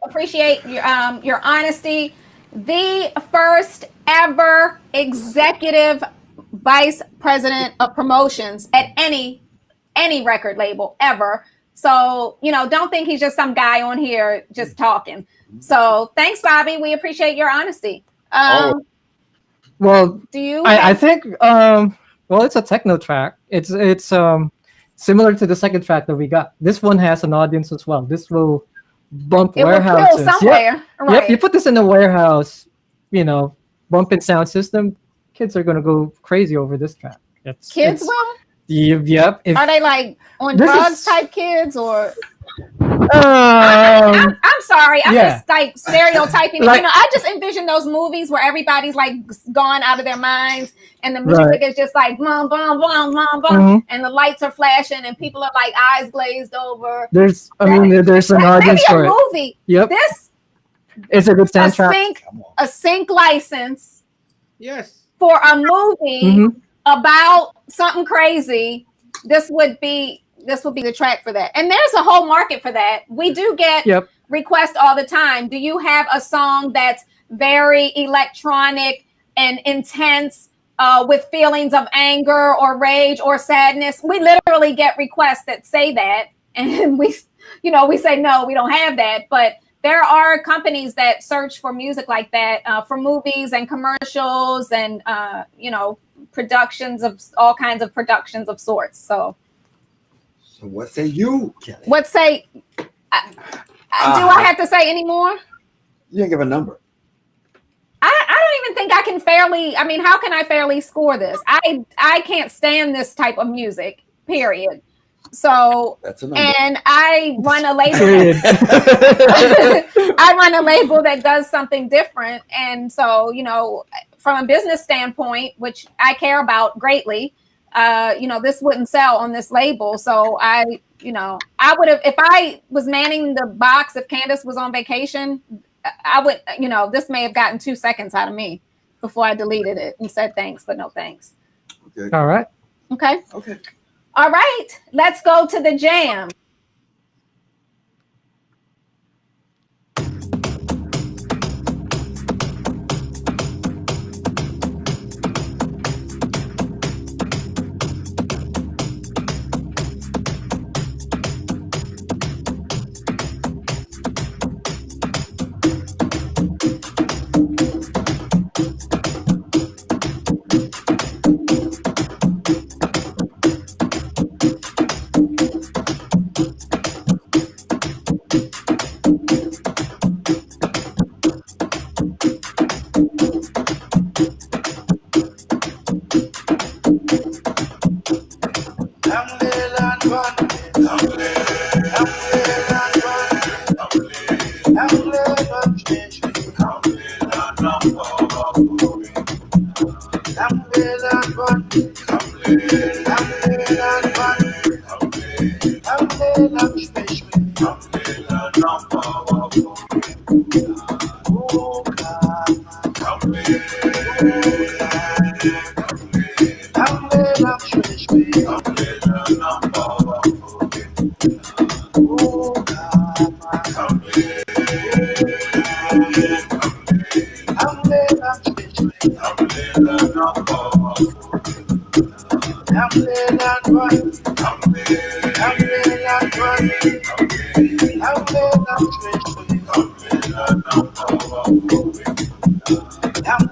appreciate your honesty. The first ever executive vice president of promotions at any record label ever. So, don't think he's just some guy on here just talking. So thanks, Bobby. We appreciate your honesty. Well, do you? I think it's a techno track. It's similar to the second track that we got. This one has an audience as well. This will bump warehouses. Will somewhere. Yep. Right. Yep. You put this in a warehouse, bumping sound system. Kids are gonna go crazy over this track. Kids will? Yep. Are they like on drugs type kids or? I'm sorry. I'm just like stereotyping. I just envision those movies where everybody's like gone out of their minds and the music is just like boom, boom, boom, boom, boom, and the lights are flashing and people are like eyes glazed over. There's an audience for it. Movie. Yep. This is a good soundtrack. A sync license. Yes. For a movie about something crazy. This would be the track for that. And there's a whole market for that. We do get requests all the time. Do you have a song that's very electronic and intense with feelings of anger or rage or sadness? We literally get requests that say that. And we say, no, we don't have that. But there are companies that search for music like that for movies and commercials and, productions of all kinds of productions of sorts. So what say you, Kelly? Do I have to say any more? You didn't give a number. I don't even think I can fairly. I mean, how can I fairly score this? I can't stand this type of music. Period. So that's a number. And I run a label. I run a label that does something different, and so from a business standpoint, which I care about greatly. This wouldn't sell on this label. So I would have, if I was manning the box, if Candace was on vacation, I would, this may have gotten 2 seconds out of me before I deleted it and said thanks, but no thanks. Okay. All right. Okay. Okay. All right. Let's go to the jam. I'm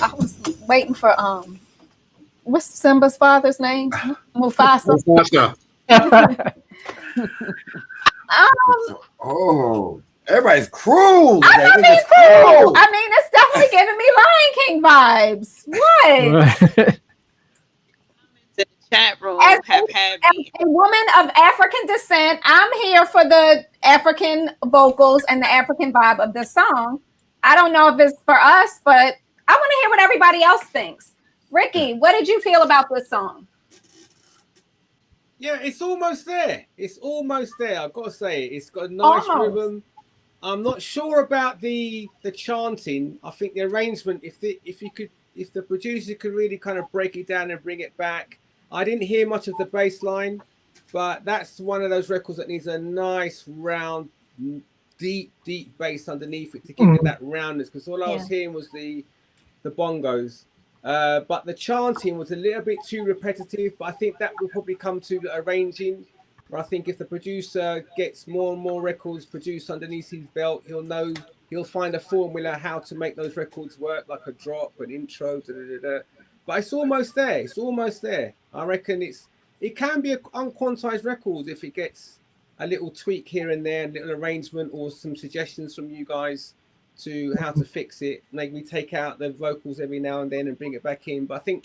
I was waiting for what's Simba's father's name? Mufasa. Mufasa. Oh, everybody's cruel. I'm today. not They're being just cruel. I mean, it's definitely giving me Lion King vibes. What? The chat room As have had me. a woman of African descent, I'm here for the African vocals and the African vibe of this song. I don't know if it's for us, but I want to hear what everybody else thinks. Ricky, what did you feel about this song? Yeah, it's almost there. It's almost there. I've got to say, it's got a nice rhythm. I'm not sure about the chanting. I think the arrangement, if the producer could really kind of break it down and bring it back. I didn't hear much of the bass line, but that's one of those records that needs a nice round, deep bass underneath it to give it that roundness. Because all I was hearing was the bongos. But the chanting was a little bit too repetitive, but I think that will probably come to the arranging, where I think if the producer gets more and more records produced underneath his belt, he'll find a formula how to make those records work, like a drop, an intro, but it's almost there. It's almost there. I reckon it can be an unquantized record if it gets a little tweak here and there, a little arrangement or some suggestions from you guys to how to fix it. Maybe take out the vocals every now and then and bring it back in. But I think,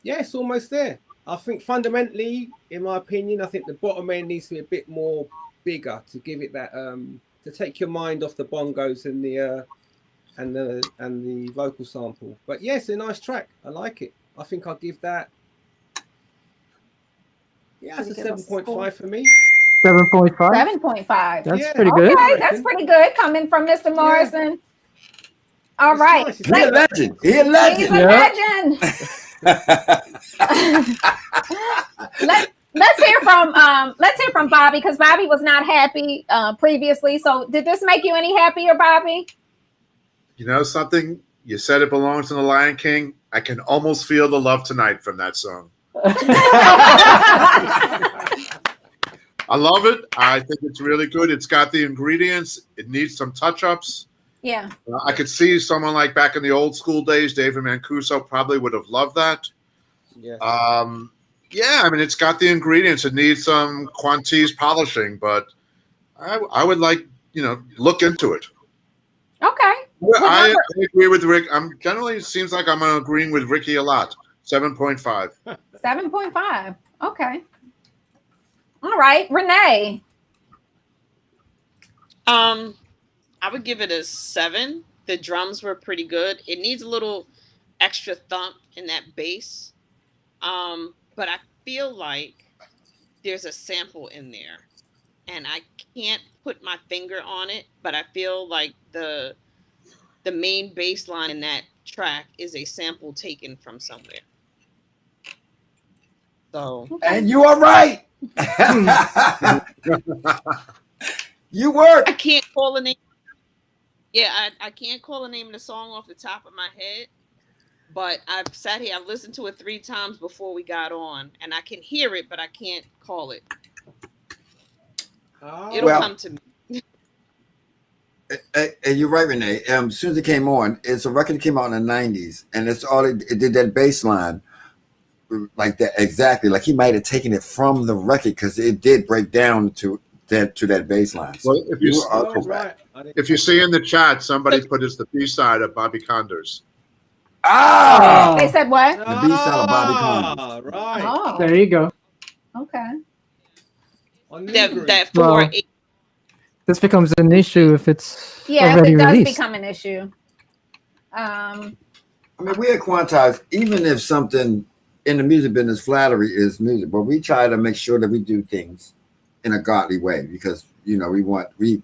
it's almost there. I think fundamentally, in my opinion, I think the bottom end needs to be a bit more bigger to give it that, to take your mind off the bongos and the vocal sample. But yes, a nice track. I like it. I think I'll give that. Yeah, it's a 7.5 for me. 7.5. 7.5. That's pretty good. Okay, that's pretty good coming from Mr. Morrison. All It's right. nice. He a legend. He a legend. He's a legend. Let's hear from Bobby, because Bobby was not happy previously. So did this make you any happier, Bobby? You know something? You said it belongs to the Lion King. I can almost feel the love tonight from that song. I love it. I think it's really good. It's got the ingredients. It needs some touch-ups. Yeah. I could see someone like back in the old school days, David Mancuso probably would have loved that. Yeah. Yeah, I mean, it's got the ingredients. It needs some Quantize polishing, but I would like, look into it. Okay. I agree with Rick. I'm generally, it seems like I'm agreeing with Ricky a lot. 7.5. 7.5. Okay. All right, Renee. I would give it a 7. The drums were pretty good. It needs a little extra thump in that bass. But I feel like there's a sample in there, and I can't put my finger on it, but I feel like the main bass line in that track is a sample taken from somewhere. So, and you are right. You were. I can't call the name. Yeah, I can't call the name of the song off the top of my head, but I've sat here, I've listened to it 3 times before we got on, and I can hear it, but I can't call it. It'll come to me. And you're right, Renee. As soon as it came on, it's a record that came out in the 90s, and it's all it did that bass line like that exactly. Like he might have taken it from the record because it did break down to that bass line. So Well, if you see in the chat, somebody put as the B-side of Bobby Condors. They said what? The B-side of Bobby Condors. Right. Oh. There you go. Okay. That 4 Well, 8. This becomes an issue if it's Yeah, already it does released. become an issue. I mean, we at Quantize, even if something in the music business, flattery is music, but we try to make sure that we do things in a godly way because, we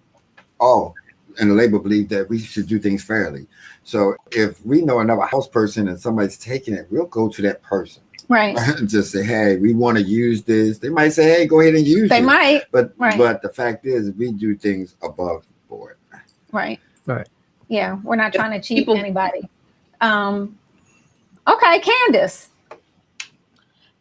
all in the label believe that we should do things fairly. So if we know another house person and somebody's taking it, we'll go to that person. Right. And just say, hey, we want to use this. They might say, hey, go ahead and use it. They might. But Right. but the fact is, we do things above board. Right. Right. Yeah, we're not trying to cheat anybody. Okay, Candace.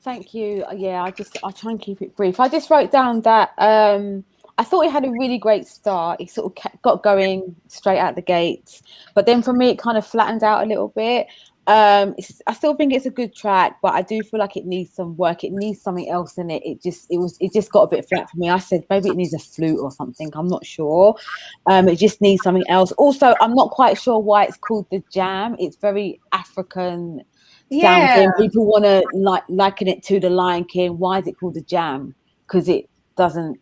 Thank you. Yeah, I'll try and keep it brief. I just wrote down that I thought it had a really great start. It sort of got going straight out the gates, but then for me, it kind of flattened out a little bit. I still think it's a good track, but I do feel like it needs some work. It needs something else in it. It just got a bit flat for me. I said maybe it needs a flute or something. I'm not sure. It just needs something else. Also, I'm not quite sure why it's called The Jam. It's very African sounding. People want to liken it to The Lion King. Why is it called The Jam? Because it doesn't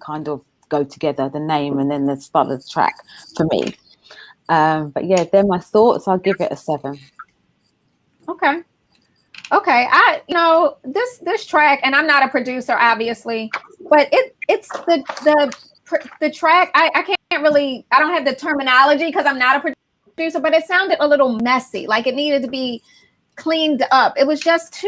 kind of go together, the name and then the start of the track for me. But yeah, they're my thoughts. I'll give it a 7. Okay. This track, and I'm not a producer, obviously, but it's the track. I can't really, I don't have the terminology because I'm not a producer, but it sounded a little messy. Like it needed to be cleaned up. It was just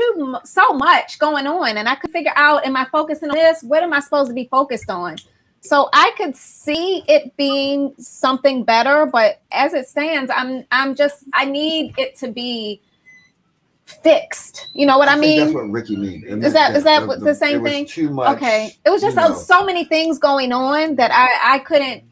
so much going on, and I could figure out, am I focusing on this? What am I supposed to be focused on? So I could see it being something better, but as it stands, I need it to be fixed. You know what I mean? That's what Ricky means. Is that the same thing? Too much. Okay. It was just so many things going on that I couldn't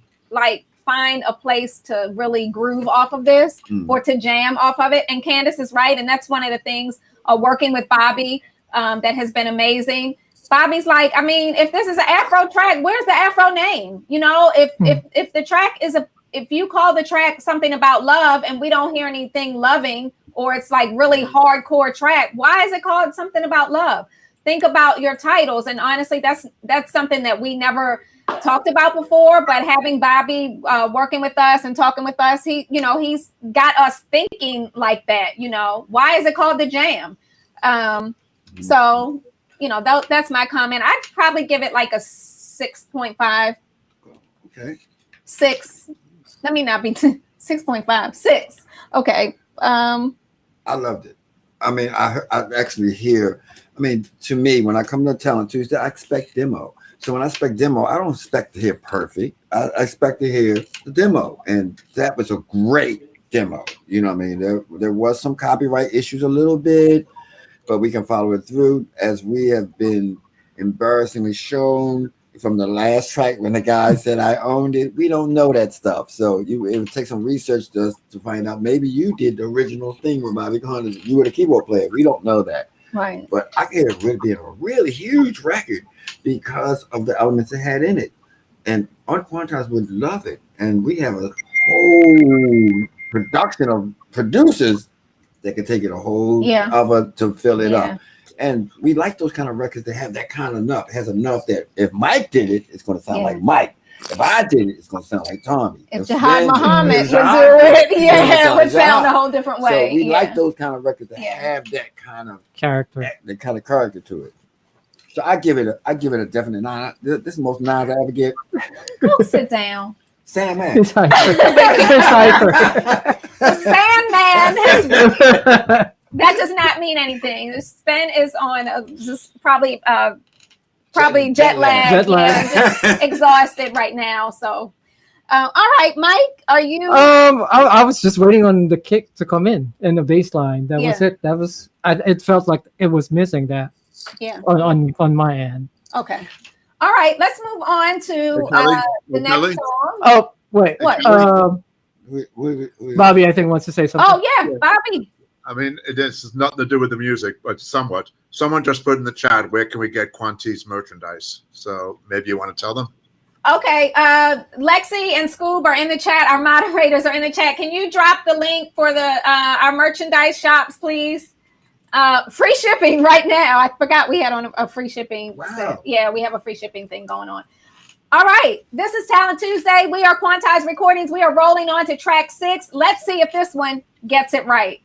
find a place to really groove off of this or to jam off of it. And Candace is right. And that's one of the things working with Bobby that has been amazing. Bobby's like, I mean, if this is an Afro track, where's the Afro name? If the track is if you call the track something about love and we don't hear anything loving, or it's like really hardcore track, why is it called something about love? Think about your titles. And honestly, that's something that we never talked about before, but having Bobby working with us and talking with us, he's got us thinking like that. Why is it called The Jam? So that's my comment. I'd probably give it like a 6.5. Okay. 6. Let me not be 6.5. 6. Okay. I loved it. I mean, I actually hear. I mean, to me, when I come to Talent Tuesday, I expect demo. So when I expect demo, I don't expect to hear perfect. I expect to hear the demo, and that was a great demo. You know what I mean? There was some copyright issues a little bit, but we can follow it through as we have been embarrassingly shown from the last track when the guy said I owned it. We don't know that stuff. So it would take some research to find out maybe you did the original thing with Bobby Conner. You were the keyboard player. We don't know that. Right. But I get it really being a really huge record because of the elements it had in it. And Quantize would love it. And we have a whole production of producers that can take it a whole other to fill it up. And we like those kind of records that have that kind of enough. It has enough that if Mike did it, it's going to sound like Mike. If I did it, it's going to sound like Tommy. If Jihad Muhammad would do it, it would sound a whole different way. So we like those kind of records that have that kind of character, that kind of character to it. So I give it a definite 9. This is the most 9s I ever get. Go sit down. Sandman. Sandman. That does not mean anything. The spin is on just probably jet lag. Just exhausted right now. So, all right, Mike, are you? I was just waiting on the kick to come in and the bass line. That was it. That was. It felt like it was missing that. Yeah. On my end. Okay. All right. Let's move on to the next song. Oh wait. What? Bobby, I think wants to say something. Oh yeah, Bobby. I mean, this has nothing to do with the music, but somewhat. Someone just put in the chat, where can we get Quantize merchandise? So maybe you want to tell them? Okay. Lexi and Scoob are in the chat. Our moderators are in the chat. Can you drop the link for the our merchandise shops, please? Free shipping right now. I forgot we had on a free shipping. Wow. Yeah, we have a free shipping thing going on. All right. This is Talent Tuesday. We are Quantize Recordings. We are rolling on to track 6. Let's see if this one gets it right.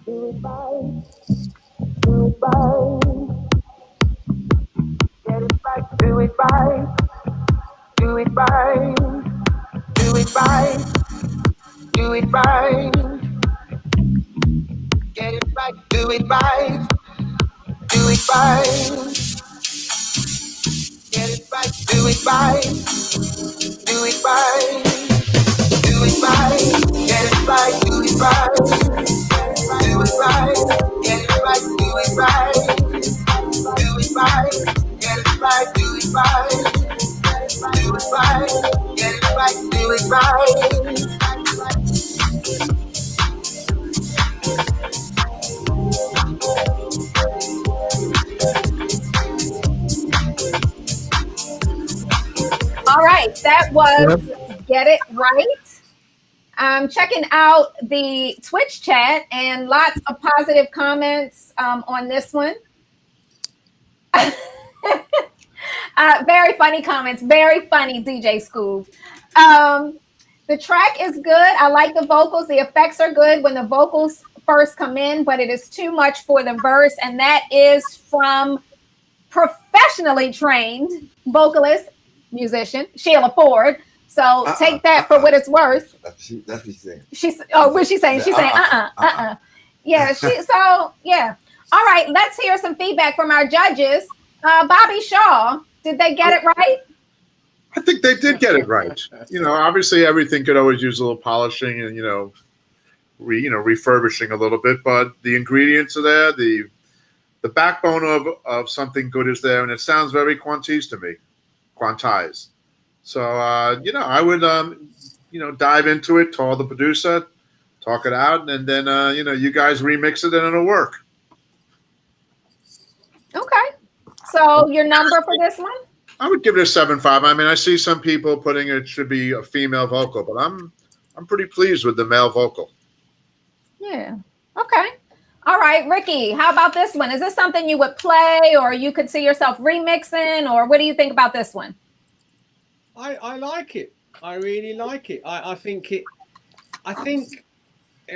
Do it right, do it right, do it right, do it right, get it right, do it right, do it right, get it right, do it right, do it right, do it right, get it right, do it right, do it right, get it right, do it right, do it right, get it right, do it right. Do it right, get it right, do it right. All right, that was Yep. Get It Right. I'm checking out the Twitch chat and lots of positive comments on this one. Very funny comments. Very funny, DJ Scoob. The track is good. I like the vocals. The effects are good when the vocals first come in, but it is too much for the verse. And that is from professionally trained vocalist, musician, Sheila Ford. So take that for what it's worth. That's what she's saying. What's she saying? She's saying, Yeah, yeah. All right, let's hear some feedback from our judges. Bobby Shaw, did they get it right? I think they did get it right. Obviously everything could always use a little polishing and refurbishing a little bit, but the ingredients are there. The backbone of something good is there, and it sounds very Quantize to me. Quantize. So I would dive into it, call the producer, talk it out, and then you guys remix it and it'll work. Okay. So your number for this one? I would give it a 7.5. I mean, I see some people putting it should be a female vocal, but I'm pretty pleased with the male vocal. Yeah. Okay. All right, Ricky, how about this one? Is this something you would play or you could see yourself remixing, or what do you think about this one? I like it. I really like it. I think, in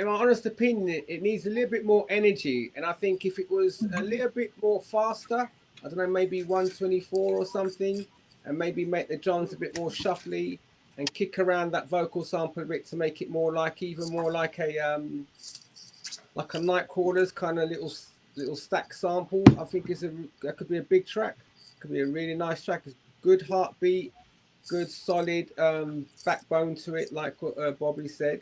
my honest opinion, it needs a little bit more energy. And I think if it was a little bit more faster, I don't know, maybe 124 or something, and maybe make the drums a bit more shuffly and kick around that vocal sample a bit to make it more like, even more like a Nightcrawlers kind of little stack sample. I think that could be a big track. Could be a really nice track. It's good heartbeat, good solid backbone to it, like what Bobby said.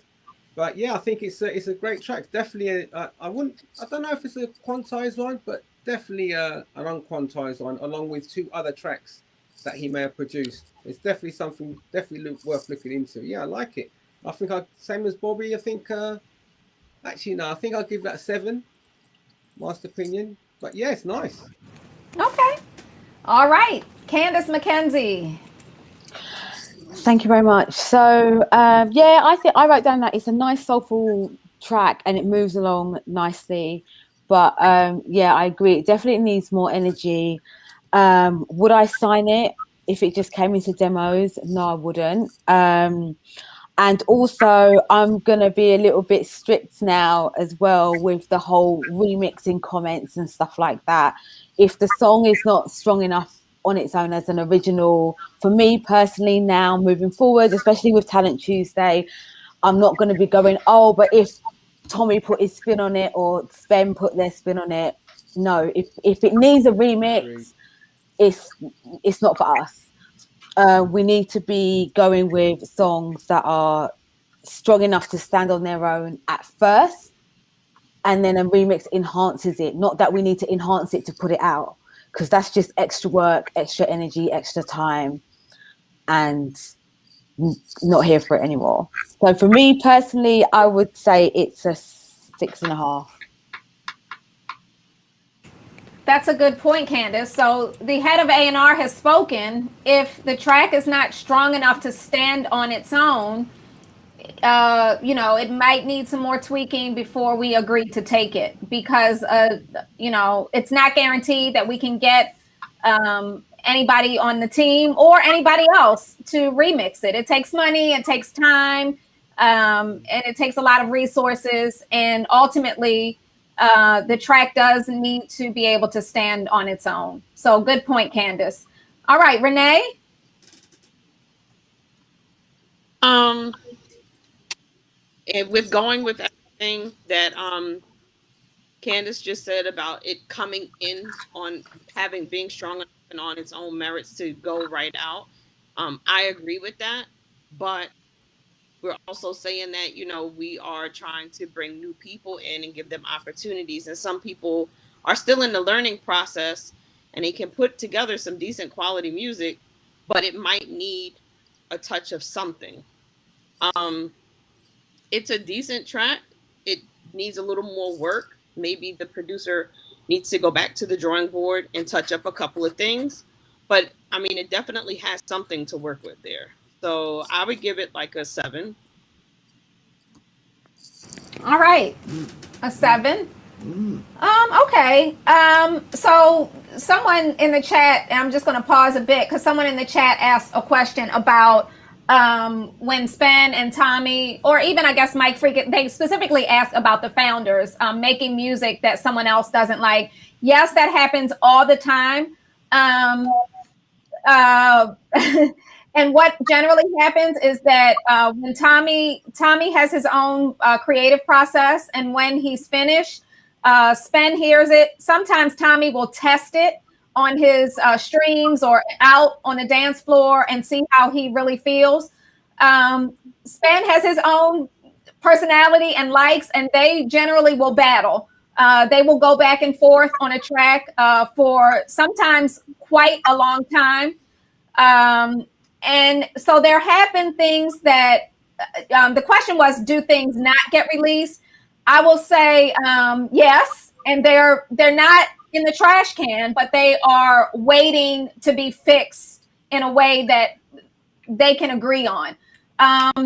But yeah, I think it's a great track. Definitely, I don't know if it's a quantized one, but definitely an unquantized one, along with 2 other tracks that he may have produced. It's definitely something worth looking into. Yeah, I like it. I think same as Bobby. I think actually no, I think I'll give that a 7. Honest opinion, but yeah, it's nice. Okay. All right, Candace McKenzie. Thank you very much. So yeah, I think I wrote down that it's a nice soulful track and it moves along nicely. But yeah, I agree. It definitely needs more energy. Would I sign it if it just came into demos? No, I wouldn't. And also, I'm going to be a little bit strict now as well with the whole remixing comments and stuff like that. If the song is not strong enough on its own as an original, for me personally now, moving forward, especially with Talent Tuesday, I'm not going to be going, oh, but if Tommy put his spin on it or Sven put their spin on it. No, if it needs a remix, it's not for us. We need to be going with songs that are strong enough to stand on their own at first, and then a remix enhances it. Not that we need to enhance it to put it out, because that's just extra work, extra energy, extra time, and not here for it anymore. So for me personally, I would say it's a 6.5. That's a good point, Candace. So the head of A&R has spoken. If the track is not strong enough to stand on its own, it might need some more tweaking before we agree to take it, because it's not guaranteed that we can get anybody on the team or anybody else to remix it. It takes money, it takes time. and it takes a lot of resources. And ultimately, the track does need to be able to stand on its own. So good point, Candace. All right, Renee. And with going with everything that Candace just said about it coming in on being strong enough and on its own merits to go right out, I agree with that. But we're also saying that, you know, we are trying to bring new people in and give them opportunities. And some people are still in the learning process and they can put together some decent quality music, but it might need a touch of something. It's a decent track. It needs a little more work. Maybe the producer needs to go back to the drawing board and touch up a couple of things. But I mean, it definitely has something to work with there. So I would give it like a 7. All right, a 7. Okay. So someone in the chat, and I'm just going to pause a bit because someone in the chat asked a question about when Spen and Tommy, or even I guess Mike Freak, they specifically asked about the founders making music that someone else doesn't like. Yes, that happens all the time. And what generally happens is that when Tommy has his own creative process, and when he's finished, Spen hears it. Sometimes Tommy will test it on his streams or out on the dance floor and see how he really feels. Spen has his own personality and likes, and they generally will battle. They will go back and forth on a track for sometimes quite a long time. And so there have been things that the question was, do things not get released? I will say yes, and they're not in the trash can, but they are waiting to be fixed in a way that they can agree on.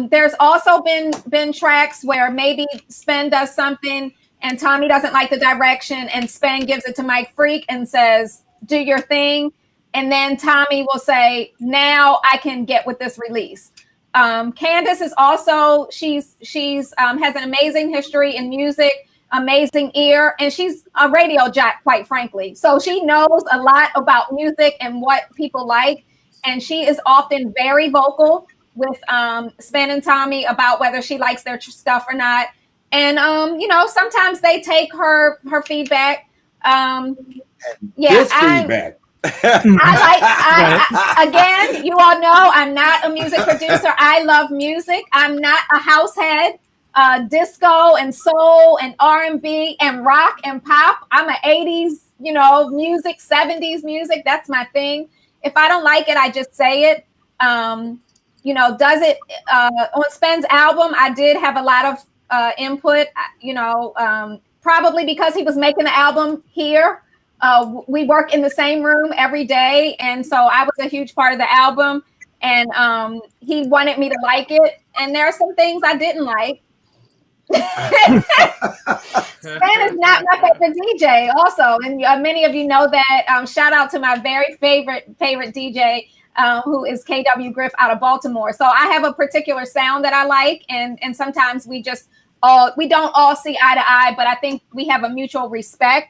There's also been tracks where maybe Spen does something and Tommy doesn't like the direction, and Spen gives it to Mike Freak and says, do your thing. And then Tommy will say, now I can get with this release. Candace is also, she's has an amazing history in music, amazing ear, and she's a radio jock, quite frankly. So she knows a lot about music and what people like. And she is often very vocal with Spen and Tommy about whether she likes their stuff or not. And, you know, sometimes they take her feedback. Feedback. Again, you all know I'm not a music producer. I love music. I'm not a house head. Disco and soul and R&B and rock and pop. I'm an 80s, you know, music, 70s music. That's my thing. If I don't like it, I just say it. You know, does it on Spen's album? I did have a lot of input, you know, probably because he was making the album here. We work in the same room every day. And so I was a huge part of the album, and he wanted me to like it. And there are some things I didn't like. Spen is not my favorite DJ also. And many of you know that. Shout out to my very favorite DJ, who is KW Griff out of Baltimore. So I have a particular sound that I like. And sometimes we don't all see eye to eye, but I think we have a mutual respect.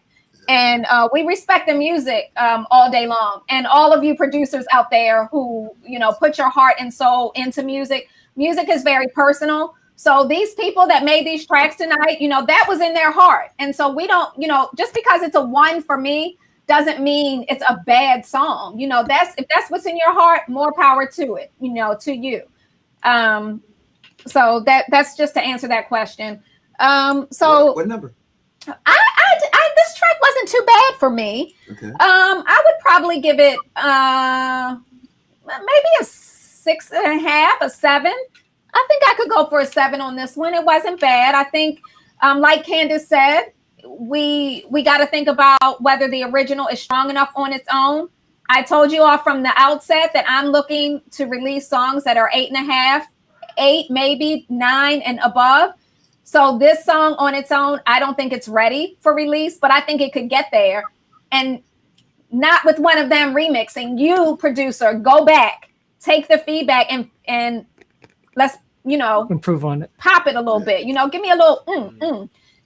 And we respect the music all day long. And all of you producers out there who, you know, put your heart and soul into music. Music is very personal. So these people that made these tracks tonight, you know, that was in their heart. And so we don't, you know, just because it's a 1 for me doesn't mean it's a bad song. You know, if that's what's in your heart, more power to it, you know, to you. So that's just to answer that question. So what number? This track wasn't too bad for me. Okay. I would probably give it maybe a 6.5, a 7. I think I could go for a 7 on this one. It wasn't bad. I think, like Candace said, we got to think about whether the original is strong enough on its own. I told you all from the outset that I'm looking to release songs that are 8.5, 8, maybe 9 and above. So this song on its own, I don't think it's ready for release, but I think it could get there. And not with one of them remixing. You, producer, go back, take the feedback, and let's improve on it. pop it a little bit. Give me a little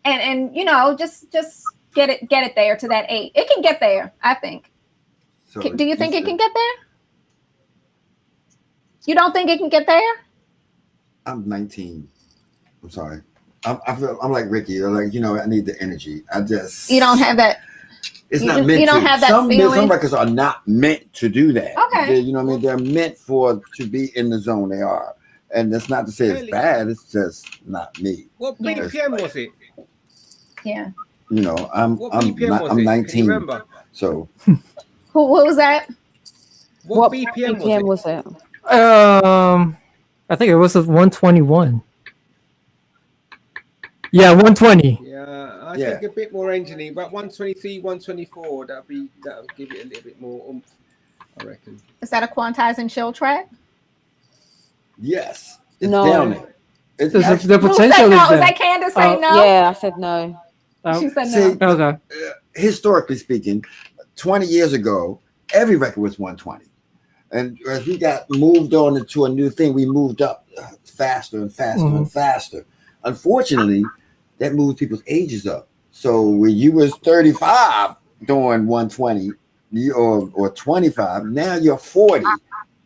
and just get it there to that 8. It can get there, I think. So Do you think it can get there? You don't think it can get there? I'm 19. I'm sorry. I'm like Ricky. Like, I need the energy. You don't have that. It's not meant you don't to. have that Some feeling. records are not meant to do that. Okay. You know what I mean? They're meant to be in the zone they are. And that's not to say it's bad. It's just not me. What BPM was it? Yeah. I'm What BPM was it? 19. Can you remember? So What was that? What BPM was it? I think it was a 121. Yeah, 120. Yeah, I think a bit more engineering, about 123, 124. That'll give it a little bit more oomph, I reckon. Is that a Quantize and chill track? Yes. It's No. down there. It's The actually, Who potential said is no? there. Is that Candace say no? Yeah, I said no. She said see, no. Okay. historically speaking, 20 years ago, every record was 120. And as we got moved on into a new thing, we moved up faster and faster and faster. Unfortunately, that moved people's ages up. So when you was 35 doing 120 or 25, now you're 40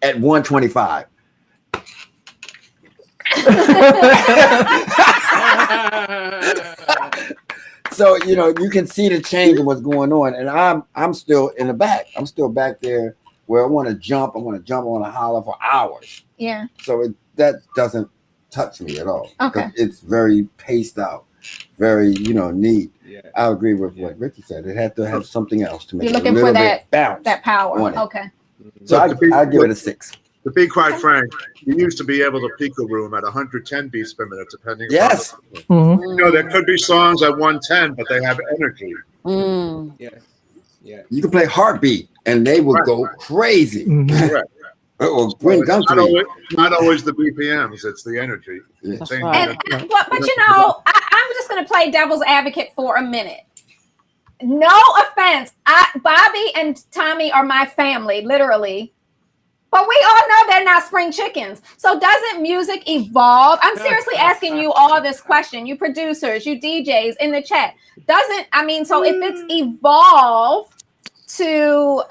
at 125. So you can see the change in what's going on, and I'm still in the back. I'm still back there where I want to jump. I want to holler for hours. Yeah. So that doesn't touch me at all. Okay. It's very paced out, very neat. Yeah. I agree with what Ricky said. It had to have something else to make You're it a looking little for bit bounce. that power. on it. Okay. So I give it a 6. To be quite frank, you used to be able to peak a room at 110 beats per minute, depending. Yes. Upon there could be songs at 110, but they have energy. Yes. Yeah. You can play Heartbeat, and they would go crazy. Correct. Or Green It's not Country. not always the BPMs; it's the energy. Yeah. Same right. thing. But I'm just going to play devil's advocate for a minute. No offense. Bobby and Tommy are my family, literally. But we all know they're not spring chickens. So doesn't music evolve? I'm seriously asking you all this question. You producers, you DJs in the chat. So if it's evolved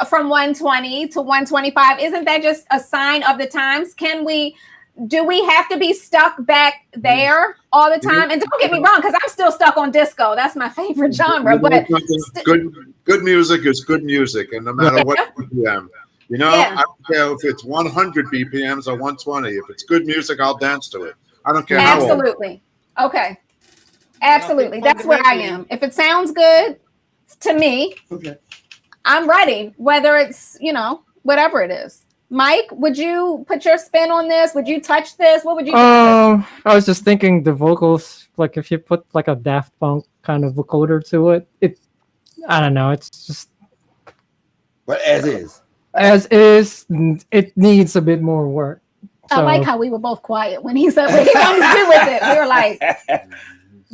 from 120 to 125, isn't that just a sign of the times? Do we have to be stuck back there all the time? And don't get me wrong, because I'm still stuck on disco. That's my favorite genre. But Good music is good music, and no matter what BPM. I don't care if it's 100 BPMs or 120. If it's good music, I'll dance to it. I don't care how old. Absolutely. Okay. Absolutely. That's where I am. If it sounds good to me, I'm ready, whether it's, whatever it is. Mike, would you put your spin on this? Would you touch this? What would you do? I was just thinking the vocals, like if you put like a Daft Punk kind of vocoder to it, I don't know, it's just. But as is. As is, it needs a bit more work. I like how we were both quiet when he said what he wanted to do with it. We were like,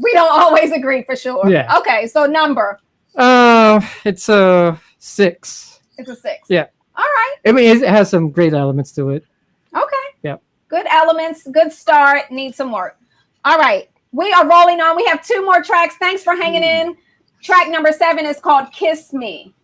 we don't always agree for sure. Yeah. Okay, so number. It's a 6. It's a 6. Yeah. All right. I mean, it has some great elements to it. Okay. Yep. Good elements, good start, need some work. All right. We are rolling on. We have 2 more tracks. Thanks for hanging in. Track number 7 is called Kiss Me.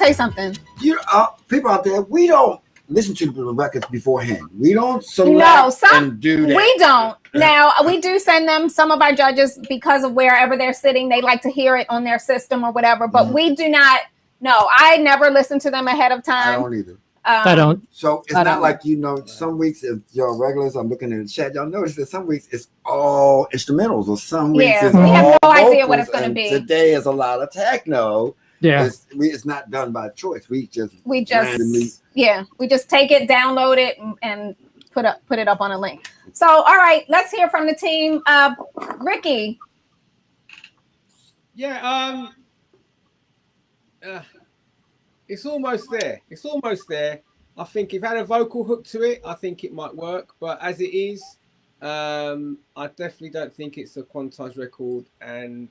say something. People out there, we don't listen to the records beforehand. We don't select and do that. We don't. Now, we do send them, some of our judges, because of wherever they're sitting, they like to hear it on their system or whatever, but we do not. No, I never listen to them ahead of time. I don't either. I don't. So it's not like, some weeks, if you're regulars, I'm looking in the chat, y'all notice that some weeks it's all instrumentals, or some weeks it's we all have no idea vocals, what it's going to be. Today is a lot of techno. Yeah. It's not done by choice. We just we just take it, download it, and put it up on a link. So, all right, let's hear from the team. Ricky. Yeah, it's almost there. It's almost there. I think if it had a vocal hook to it, I think it might work. But as it is, I definitely don't think it's a quantized record, and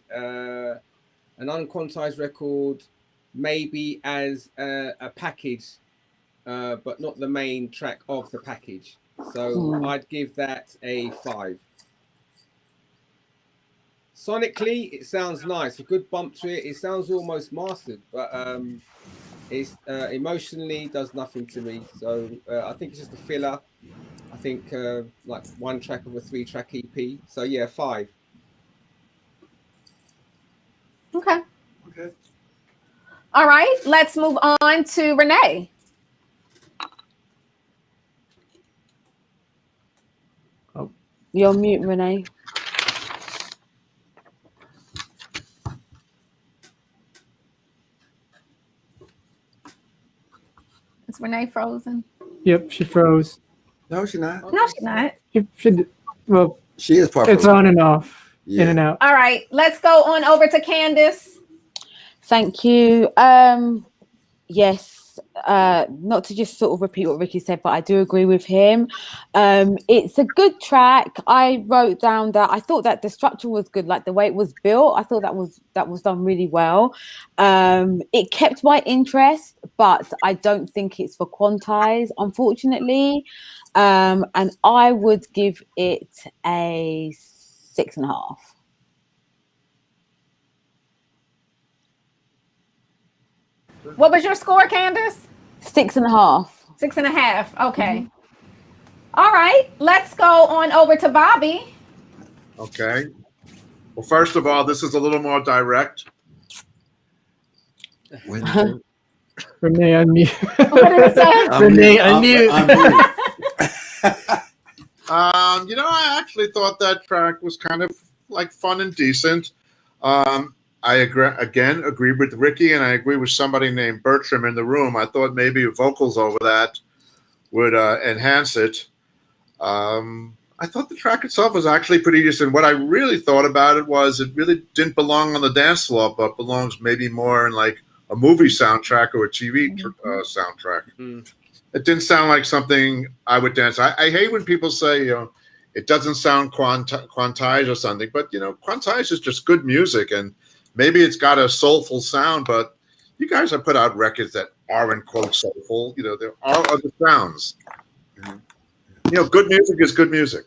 an unquantized record maybe as a package, but not the main track of the package. So I'd give that a 5. Sonically, it sounds nice. A good bump to it. It sounds almost mastered, but it's emotionally does nothing to me. So I think it's just a filler. I think like 1 track of a 3-track EP. So yeah, 5. Okay. All right, let's move on to Renee. Oh, you're on mute, Renee. Is Renee frozen? Yep, she froze. No, she's not. No, she's not. Well, she is part. It's on and off, in and out. All right, let's go on over to Candace. Thank you. Yes, not to just sort of repeat what Ricky said, but I do agree with him. It's a good track. I wrote down that I thought that the structure was good, like the way it was built. I thought that was done really well. It kept my interest, but I don't think it's for Quantize, unfortunately. And I would give it a 6.5. What was your score, Candace? 6.5. 6.5. Okay. All right. Let's go on over to Bobby. Okay. Well, first of all, this is a little more direct. Renee, unmute. What did it say? Renee, unmute. I actually thought that track was kind of like fun and decent. I agree with Ricky, and I agree with somebody named Bertram in the room. I thought maybe vocals over that would enhance it. I thought the track itself was actually pretty decent. What I really thought about it was it really didn't belong on the dance floor, but belongs maybe more in like a movie soundtrack or a TV soundtrack. It didn't sound like something I would dance. I hate when people say, it doesn't sound quantized or something, but quantized is just good music, and maybe it's got a soulful sound, but you guys have put out records that aren't quote soulful. There are other sounds. Good music is good music.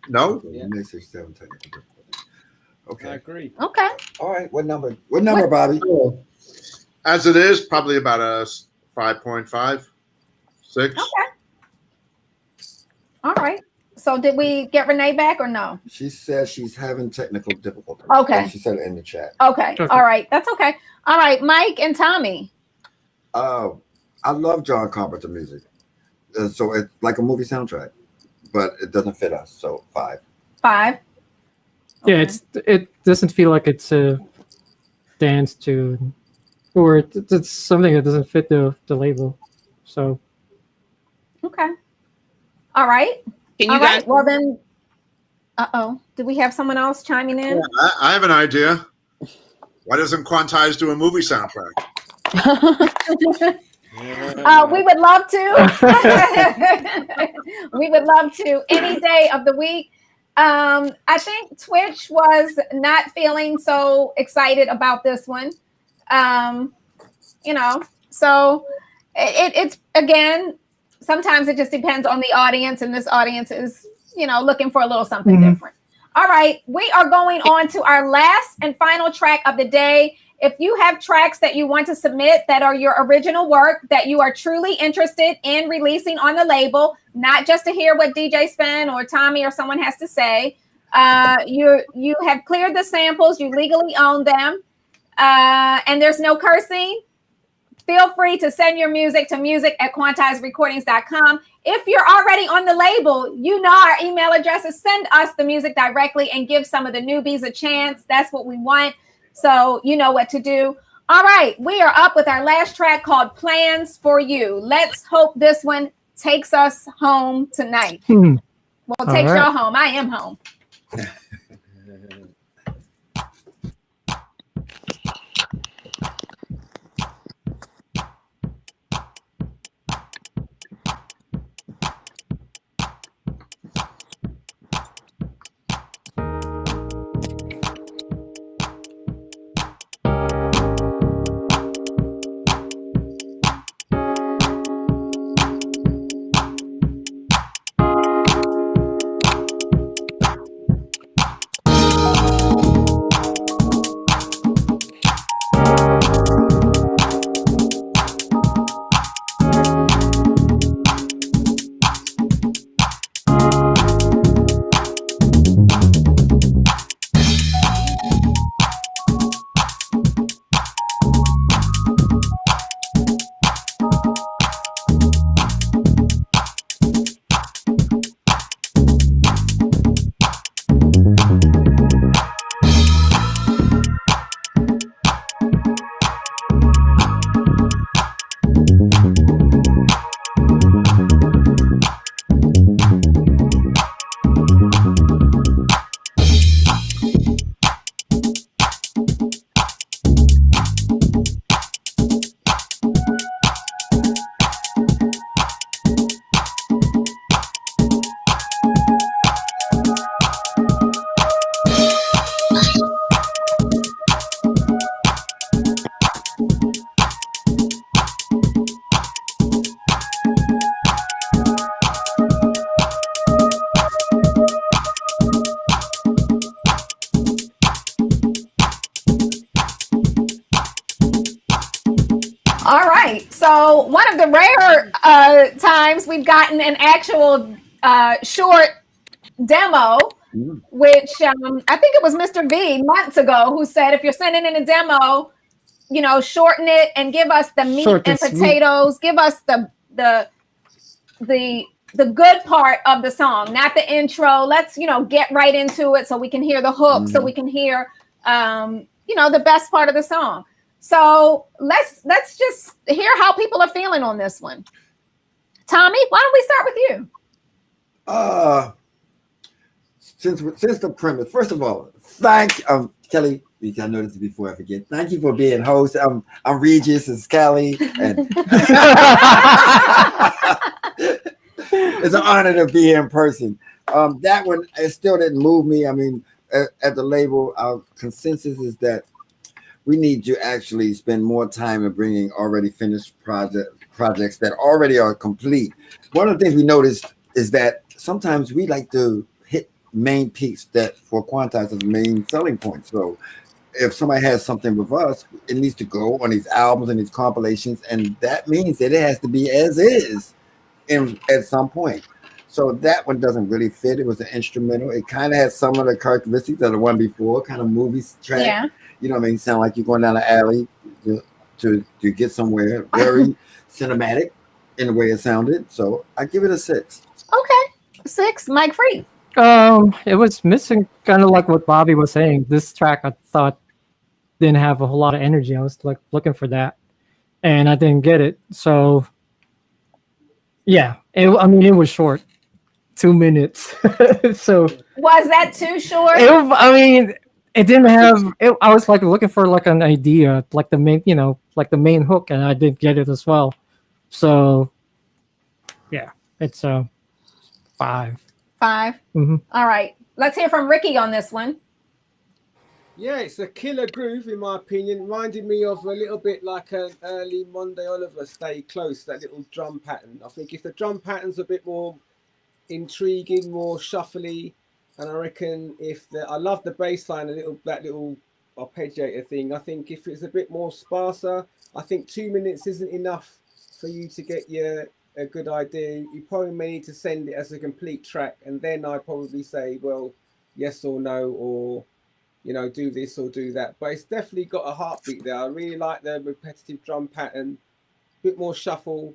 No? Yeah. Okay. I agree. Okay. All right. What number? What number, Bobby? As it is, probably about a 5.5, 6. Okay. All right. So did we get Renee back or no? She says she's having technical difficulties. Okay. She said it in the chat. Okay. All right. That's okay. All right. Mike and Tommy. I love John Carpenter music. So it's like a movie soundtrack, but it doesn't fit us. So 5. 5. Yeah, it doesn't feel like it's a dance tune, or it's something that doesn't fit the label. So. Okay. All right. Can you All guys? right. Well then. Did we have someone else chiming in? Yeah, I have an idea. Why doesn't Quantize do a movie soundtrack? We would love to. We would love to any day of the week. I think Twitch was not feeling so excited about this one. So it's again, sometimes it just depends on the audience, and this audience is, looking for a little something different. All right, we are going on to our last and final track of the day. If you have tracks that you want to submit that are your original work that you are truly interested in releasing on the label, not just to hear what DJ Spen or Tommy or someone has to say, you have cleared the samples, you legally own them, and there's no cursing, feel free to send your music to music@quantizerecordings.com. If you're already on the label, you know our email addresses. Send us the music directly and give some of the newbies a chance. That's what we want. So you know what to do. All right, we are up with our last track called Plans for You. Let's hope this one takes us home tonight. Well, takes y'all home. I am home. All right. So one of the rare times we've gotten an actual short demo, which I think it was Mr. V months ago who said, if you're sending in a demo, you know, shorten it and give us the meat and potatoes. Give us the good part of the song, not the intro. Let's, you know, get right into it so we can hear the hook, so we can hear, you know, the best part of the song. So let's just hear how people are feeling on this one. Tommy, why don't we start with you? Since the premise, first of all, thank Kelly. I know this before I forget. Thank you for being host. I'm Regis. It's Kelly, and it's an honor to be here in person. That one, it still didn't move me. I mean, at the label, our consensus is that we need to actually spend more time in bringing already finished projects that already are complete. One of the things we noticed is that sometimes we like to hit main peaks that for Quantize is the main selling point. So if somebody has something with us, it needs to go on these albums and these compilations, and that means that it has to be as is at some point. So that one doesn't really fit. It was an instrumental. It kind of had some of the characteristics of the one before, kind of movie track. Yeah. You know what I mean? Sound like you're going down the alley to get somewhere. Very cinematic in the way it sounded. So I give it a 6. Okay. 6, Mike Free. It was missing kind of like what Bobby was saying. This track I thought didn't have a whole lot of energy. I was like looking for that, and I didn't get it. So yeah, it was short, 2 minutes. So was that too short? It didn't have. I was like looking for like an idea, like the main, like the main hook, and I didn't get it as well. So yeah, it's a 5. 5. Mm-hmm. All right, let's hear from Ricky on this one. Yeah, it's a killer groove in my opinion. Reminded me of a little bit like an early Monday Oliver, Stay Close, that little drum pattern. I think if the drum pattern's a bit more intriguing, more shuffly, and I reckon I love the bass line, that little arpeggiator thing. I think if it's a bit more sparser, I think 2 minutes isn't enough for you to get a good idea. You probably may need to send it as a complete track, and then I probably say, well, yes or no, or do this or do that. But it's definitely got a heartbeat there. I really like the repetitive drum pattern, bit more shuffle,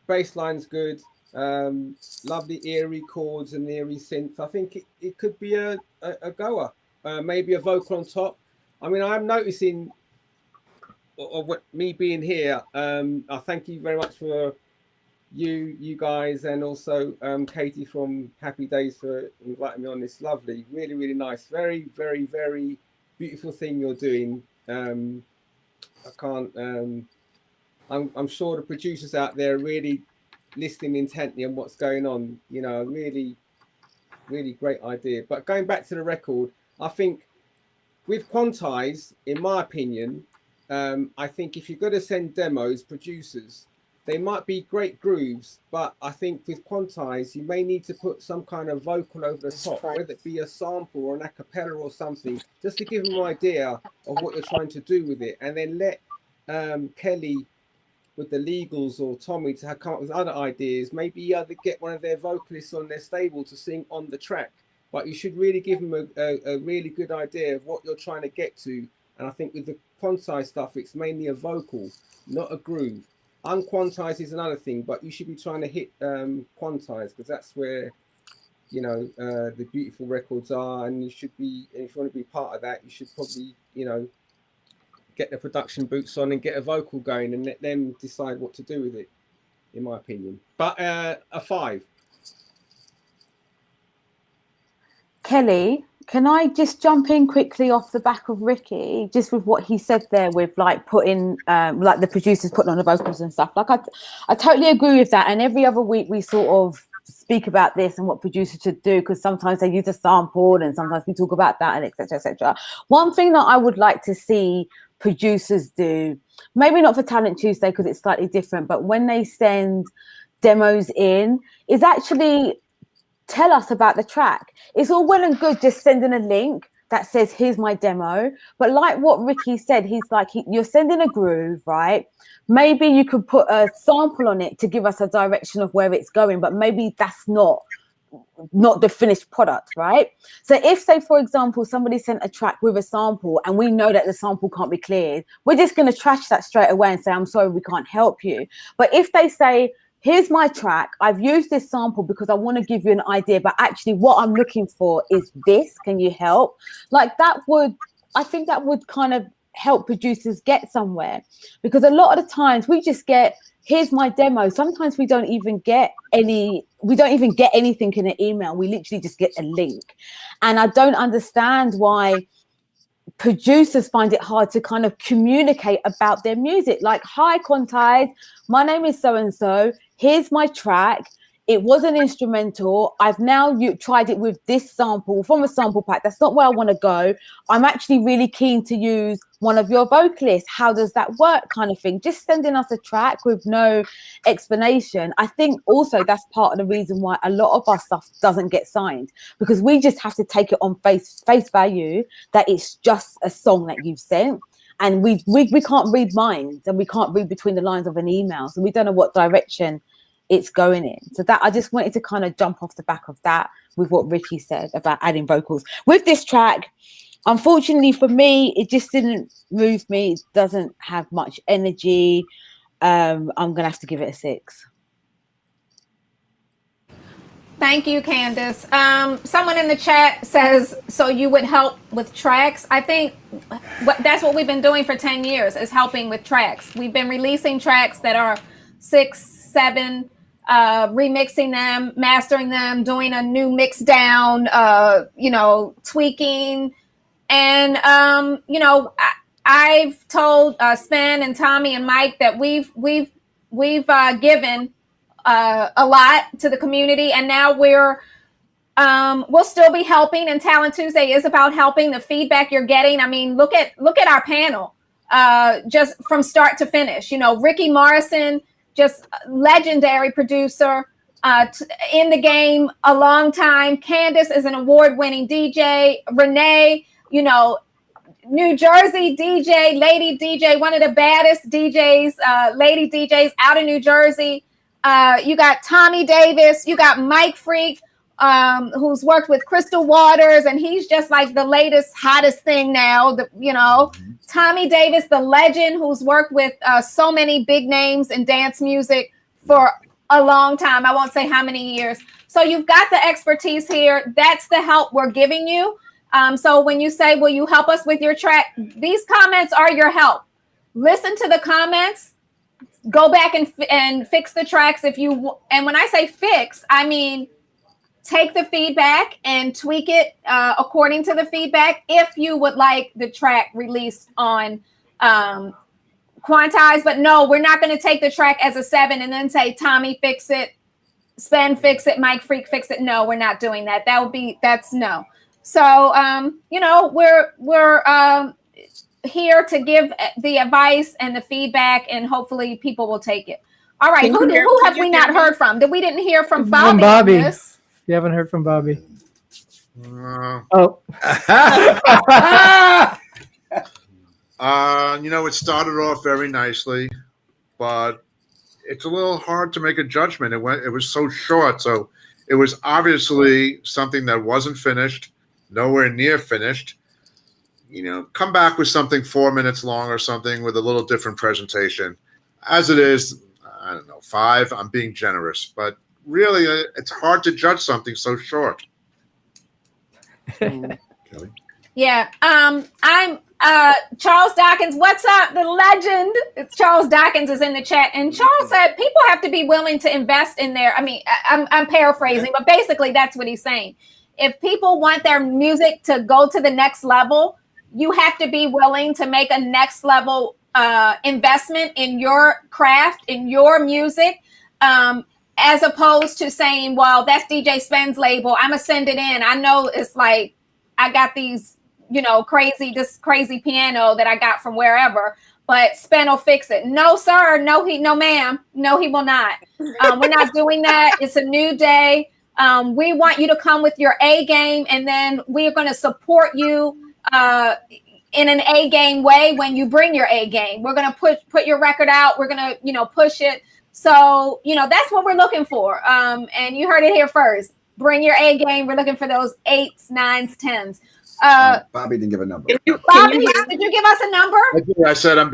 bass line's good, lovely eerie chords and eerie synth. I think it could be a goer. Maybe a vocal on top. I mean, I'm noticing, what me being here, I thank you very much for you guys, and also Katie from Happy Days for inviting me on this lovely, really, really nice, very, very, very beautiful thing you're doing. I can't, I'm sure the producers out there are really listening intently on what's going on. Really, really great idea. But going back to the record, I think with Quantize, in my opinion, I think if you're going to send demos, producers, they might be great grooves, but I think with Quantize, you may need to put some kind of vocal over the top, whether it be a sample or an a cappella or something, just to give them an idea of what you're trying to do with it. And then let Kelly with the Legals or Tommy to come up with other ideas. Maybe either get one of their vocalists on their stable to sing on the track. But you should really give them a really good idea of what you're trying to get to. And I think with the Quantize stuff, it's mainly a vocal, not a groove. Unquantized is another thing, but you should be trying to hit Quantize, because that's where the beautiful records are. And you should be, and if you want to be part of that, you should probably get the production boots on and get a vocal going, and let them decide what to do with it, in my opinion. But a 5. Kelly, can I just jump in quickly off the back of Ricky, just with what he said there, with like putting like the producers putting on the vocals and stuff? Like I totally agree with that. And every other week we sort of speak about this and what producers should do, because sometimes they use a sample and sometimes we talk about that, and etc, etc. One thing that I would like to see producers do, maybe not for Talent Tuesday because it's slightly different, but when they send demos in, is actually tell us about the track. It's all well and good just sending a link that says, here's my demo. But like what Ricky said, he's like, you're sending a groove, right? Maybe you could put a sample on it to give us a direction of where it's going, but maybe that's not the finished product, right? So if, say, for example, somebody sent a track with a sample and we know that the sample can't be cleared, we're just going to trash that straight away and say, I'm sorry, we can't help you. But if they say, here's my track, I've used this sample because I want to give you an idea, but actually what I'm looking for is this, can you help? Like I think that would kind of help producers get somewhere, because a lot of the times we just get, here's my demo. Sometimes we don't even get anything in an email. We literally just get a link. And I don't understand why producers find it hard to kind of communicate about their music. Like, hi Quantize, my name is so-and-so, here's my track, it was an instrumental, I've now tried it with this sample from a sample pack, that's not where I want to go, I'm actually really keen to use one of your vocalists, how does that work, kind of thing. Just sending us a track with no explanation. I think also that's part of the reason why a lot of our stuff doesn't get signed, because we just have to take it on face value that it's just a song that you've sent, and we can't read minds, and we can't read between the lines of an email, so we don't know what direction it's going in. So that I just wanted to kind of jump off the back of that with what Ricky said about adding vocals with this track. Unfortunately for me, it just didn't move me. It doesn't have much energy. I'm gonna have to give it a 6. Thank you, Candace. Someone in the chat says, so you would help with tracks. I think that's what we've been doing for 10 years, is helping with tracks. We've been releasing tracks that are 6, 7, remixing them, mastering them, doing a new mix down, tweaking. And, I've told Sven and Tommy and Mike that we've given a lot to the community, and now we'll still be helping. And Talent Tuesday is about helping. The feedback you're getting, I mean, look at our panel, just from start to finish. Ricky Morrison, just legendary producer, in the game a long time. Candace is an award-winning DJ. Renee, New Jersey DJ, lady DJ, one of the baddest DJs, lady DJs out of New Jersey. You got Tommy Davis, you got Mike Freak, who's worked with Crystal Waters, and he's just like the latest, hottest thing now. Tommy Davis, the legend, who's worked with so many big names in dance music for a long time. I won't say how many years. So you've got the expertise here. That's the help we're giving you. So when you say, will you help us with your track? These comments are your help. Listen to the comments. Go back and fix the tracks if you. And when I say fix, I mean take the feedback and tweak it according to the feedback. If you would like the track released on Quantize, but no, we're not going to take the track as a 7 and then say Tommy fix it, Spen fix it, Mike Freak fix it. No, we're not doing that. That's no. So we're here to give the advice and the feedback, and hopefully people will take it. All right, who have we not heard from? We didn't hear from Bobby. Bobby. You haven't heard from Bobby. It started off very nicely, but it's a little hard to make a judgment. It was so short, so it was obviously something that wasn't finished, nowhere near finished. Come back with something 4 minutes long or something with a little different presentation. As it is, I don't know, 5. I'm being generous, but really, it's hard to judge something so short. Kelly? Yeah. I'm Charles Dawkins. What's up? The legend. Charles Dawkins is in the chat. And Charles said people have to be willing to invest in their, I'm paraphrasing, but basically that's what he's saying. If people want their music to go to the next level, you have to be willing to make a next level investment in your craft, in your music. As opposed to saying, well, that's DJ Spen's label, I'm gonna send it in. I know it's like I got these, this crazy piano that I got from wherever, but Spen will fix it. No, sir. No, ma'am. No, he will not. We're not doing that. It's a new day. We want you to come with your A game, and then we're going to support you in an A game way when you bring your A game. We're going to put your record out. We're going to, push it. So, that's what we're looking for. And you heard it here first. Bring your A game. We're looking for those 8s, 9s, 10s. Bobby didn't give a number. Bobby, did you give us a number? I said I'm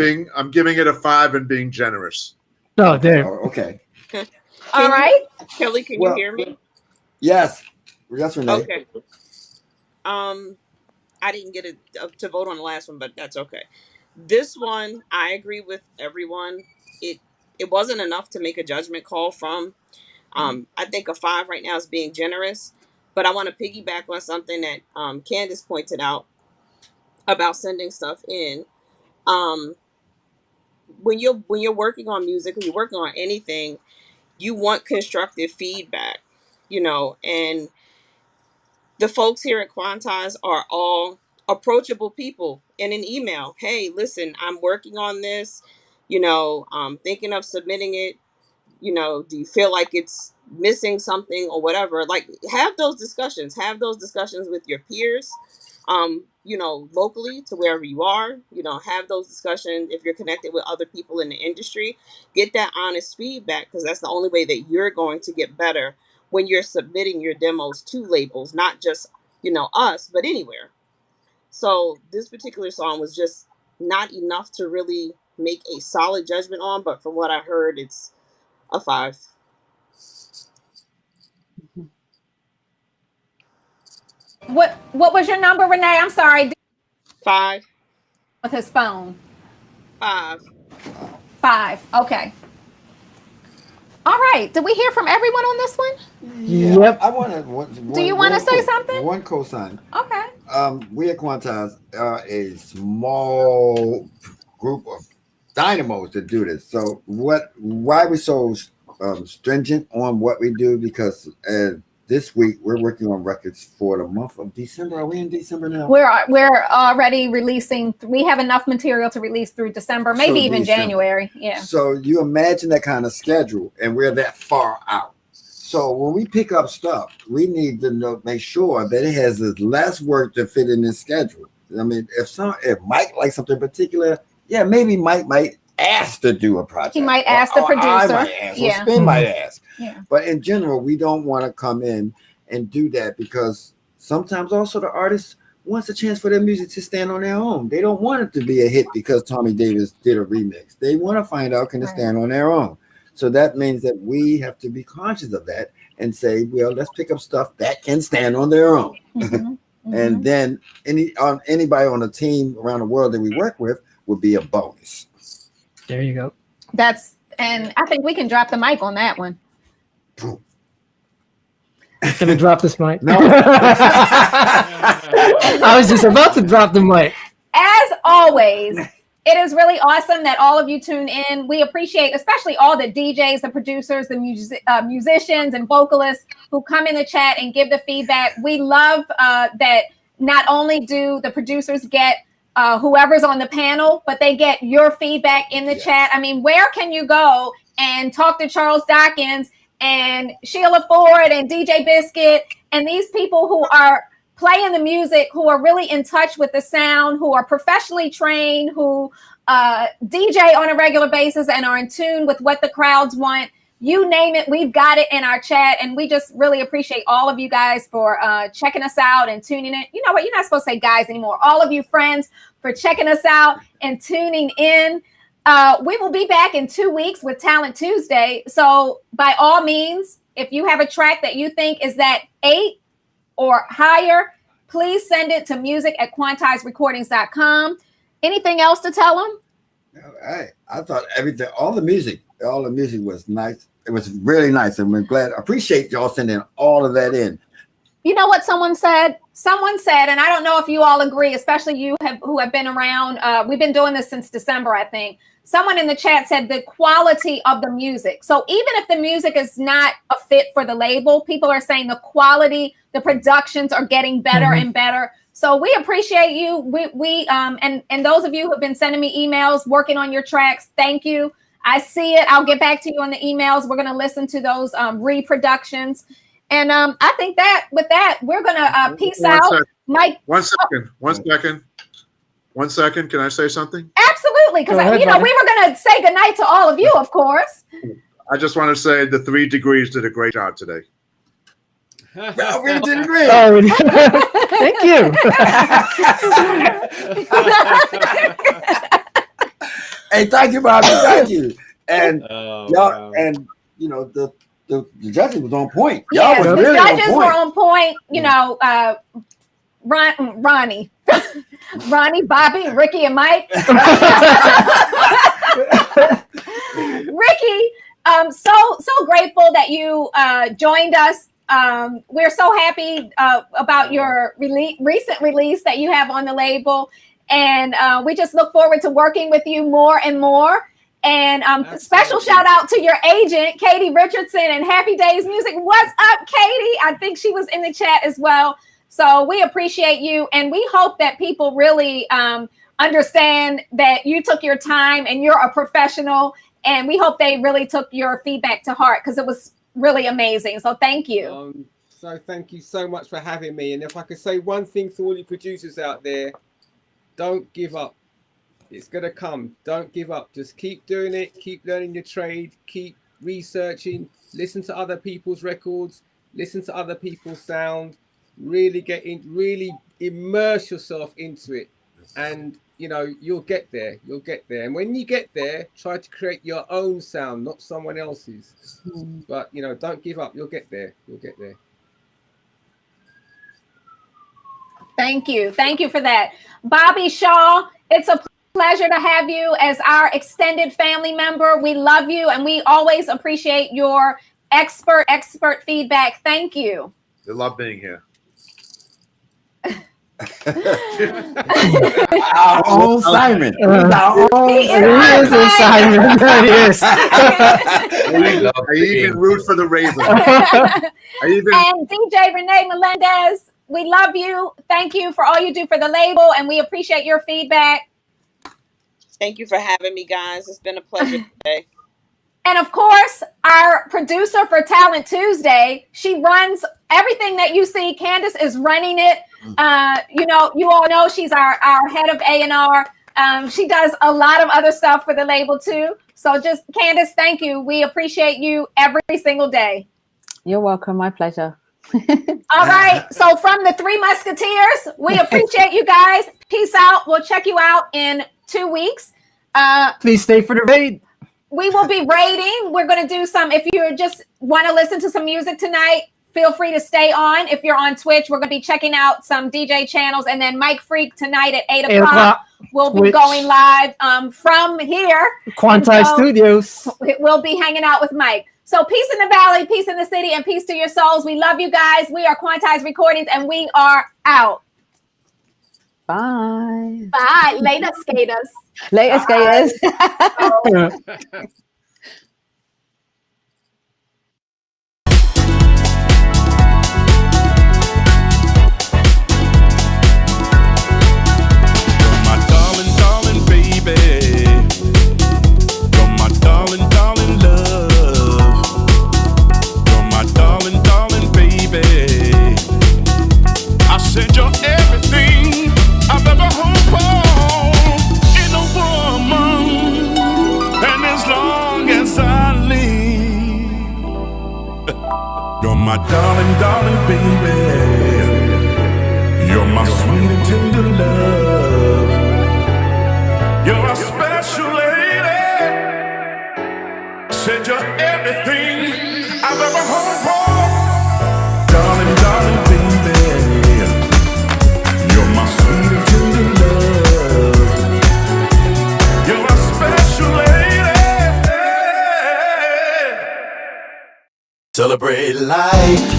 giving it a 5 and being generous. Oh, there. Oh, okay. All right. Kelly, can you hear me? Yes. Yes, Renee. Okay. I didn't get to vote on the last one, but that's okay. This one, I agree with everyone. It wasn't enough to make a judgment call from. I think a 5 right now is being generous, but I want to piggyback on something that Candace pointed out about sending stuff in. When you're working on music, when you're working on anything, you want constructive feedback, and the folks here at Quantize are all approachable people in an email. Hey, listen, I'm working on this, I'm thinking of submitting it. Do you feel like it's missing something or whatever? Like, have those discussions with your peers, locally to wherever you are, have those discussions. If you're connected with other people in the industry, get that honest feedback, because that's the only way that you're going to get better when you're submitting your demos to labels, not just, us, but anywhere. So this particular song was just not enough to really make a solid judgment on, but from what I heard, it's a 5. What was your number, Renee? I'm sorry. 5. With his phone. 5. 5. Okay. All right. Did we hear from everyone on this one? Yeah. Yep. I want. Do you want to say something? One cosign. Okay. We at Quantize are a small group of dynamos that do this. So why are we so stringent on what we do? Because this week we're working on records for the month of December. Are we in December now? We're already releasing. We have enough material to release through December, maybe even January. Yeah. So you imagine that kind of schedule, and we're that far out. So when we pick up stuff, we need to make sure that it has less work to fit in this schedule. I mean, if Mike likes something particular, yeah, maybe Mike might ask to do a project. He might ask the or producer. I might ask, or Yeah. Spin might ask. Yeah. But in general, we don't want to come in and do that because sometimes also the artist wants a chance for their music to stand on their own. They don't want it to be a hit because Tommy Davis did a remix. They want to find out, can it stand on their own? So that means that we have to be conscious of that and say, well, let's pick up stuff that can stand on their own. And then anybody on the team around the world that we work with would be a bonus. There you go. And I think we can drop the mic on that one. Can I drop this mic? No. I was just about to drop the mic. As always, it is really awesome that all of you tune in. We appreciate especially all the DJs, the producers, the musicians and vocalists who come in the chat and give the feedback. We love that not only do the producers get whoever's on the panel, but they get your feedback in the chat. I mean, where can you go and talk to Charles Dawkins and Sheila Ford and DJ Biscuit and these people who are playing the music, who are really in touch with the sound, who are professionally trained, who DJ on a regular basis and are in tune with what the crowds want? You name it, we've got it in our chat. And we just really appreciate all of you guys for checking us out and tuning in. You know what? You're not supposed to say guys anymore. All of you friends for checking us out and tuning in. We will be back in 2 weeks with Talent Tuesday. So by all means, if you have a track that you think is that 8 or higher, please send it to music@quantizerecordings.com. Anything else to tell them? I thought all the music was nice. It was really nice. And we're glad. Appreciate y'all sending all of that in. You know what someone said? Someone said, and I don't know if you all agree, especially who have been around. We've been doing this since December, I think. Someone in the chat said the quality of the music. So even if the music is not a fit for the label, people are saying the quality, the productions are getting better and better. So we appreciate you. And those of you who have been sending me emails, working on your tracks, thank you. I see it. I'll get back to you on the emails. We're going to listen to those reproductions. And I think that with that, we're going to peace out. Mike. 1 second. 1 second. 1 second. Can I say something? Absolutely. Because, we were going to say goodnight to all of you, of course. I just want to say the 3 Degrees did a great job today. Well, we did great. Oh, thank you. Hey, thank you, Bobby. Thank you. And y'all, and you know, the judges was on point. Y'all Yes, was the really judges on point. were on point. You know, Ronnie, Ronnie, Bobby, Ricky, and Mike. Ricky, so grateful that you joined us. We're so happy about your recent release that you have on the label. And we just look forward to working with you more and more. And special shout out to your agent, Katie Richardson and Happy Days Music. What's up, Katie? I think she was in the chat as well. So we appreciate you. And we hope that people really understand that you took your time and you're a professional. And we hope they really took your feedback to heart because it was really amazing. So thank you. So thank you so much for having me. And if I could say one thing to all you producers out there, don't give up. It's going to come. Don't give up. Just keep doing it. Keep learning your trade. Keep researching. Listen to other people's records. Listen to other people's sound. Really get in. Really immerse yourself into it. And, you know, you'll get there. You'll get there. And when you get there, try to create your own sound, not someone else's. But, you know, don't give up. You'll get there. You'll get there. Thank you. Thank you for that. Bobby Shaw, it's a pleasure to have you as our extended family member. We love you and we always appreciate your expert feedback. Thank you. I love being here. Our own Simon. Our own Simon. Yes. I even root for the Ravens. And DJ Renee Melendez, we love you. Thank you for all you do for the label, and we appreciate your feedback. Thank you for having me, guys. It's been a pleasure today. And of course, our producer for Talent Tuesday, she runs everything that you see. Candace is running it. You all know she's our head of A&R. She does a lot of other stuff for the label too. So just Candace, thank you. We appreciate you every single day. You're welcome. My pleasure. All right. So from the Three Musketeers, we appreciate you guys. Peace out. We'll check you out in 2 weeks. Please stay for the raid. We will be raiding. We're going to do some, if you just want to listen to some music tonight, feel free to stay on. If you're on Twitch, we're going to be checking out some DJ channels. And then Mike Freak tonight at 8 o'clock. We'll be going live from here. Quantize Studios. We'll be hanging out with Mike. So peace in the valley, peace in the city, and peace to your souls. We love you guys. We are Quantize Recordings, and we are out. Bye. Bye. Later, skaters. Later, skaters. You're everything I've ever hoped for in a woman, and as long as I live, you're my darling, darling baby. You're my sweet and tender love. You're a special lady. Said you're everything I've ever hoped for, darling, darling baby. Celebrate life.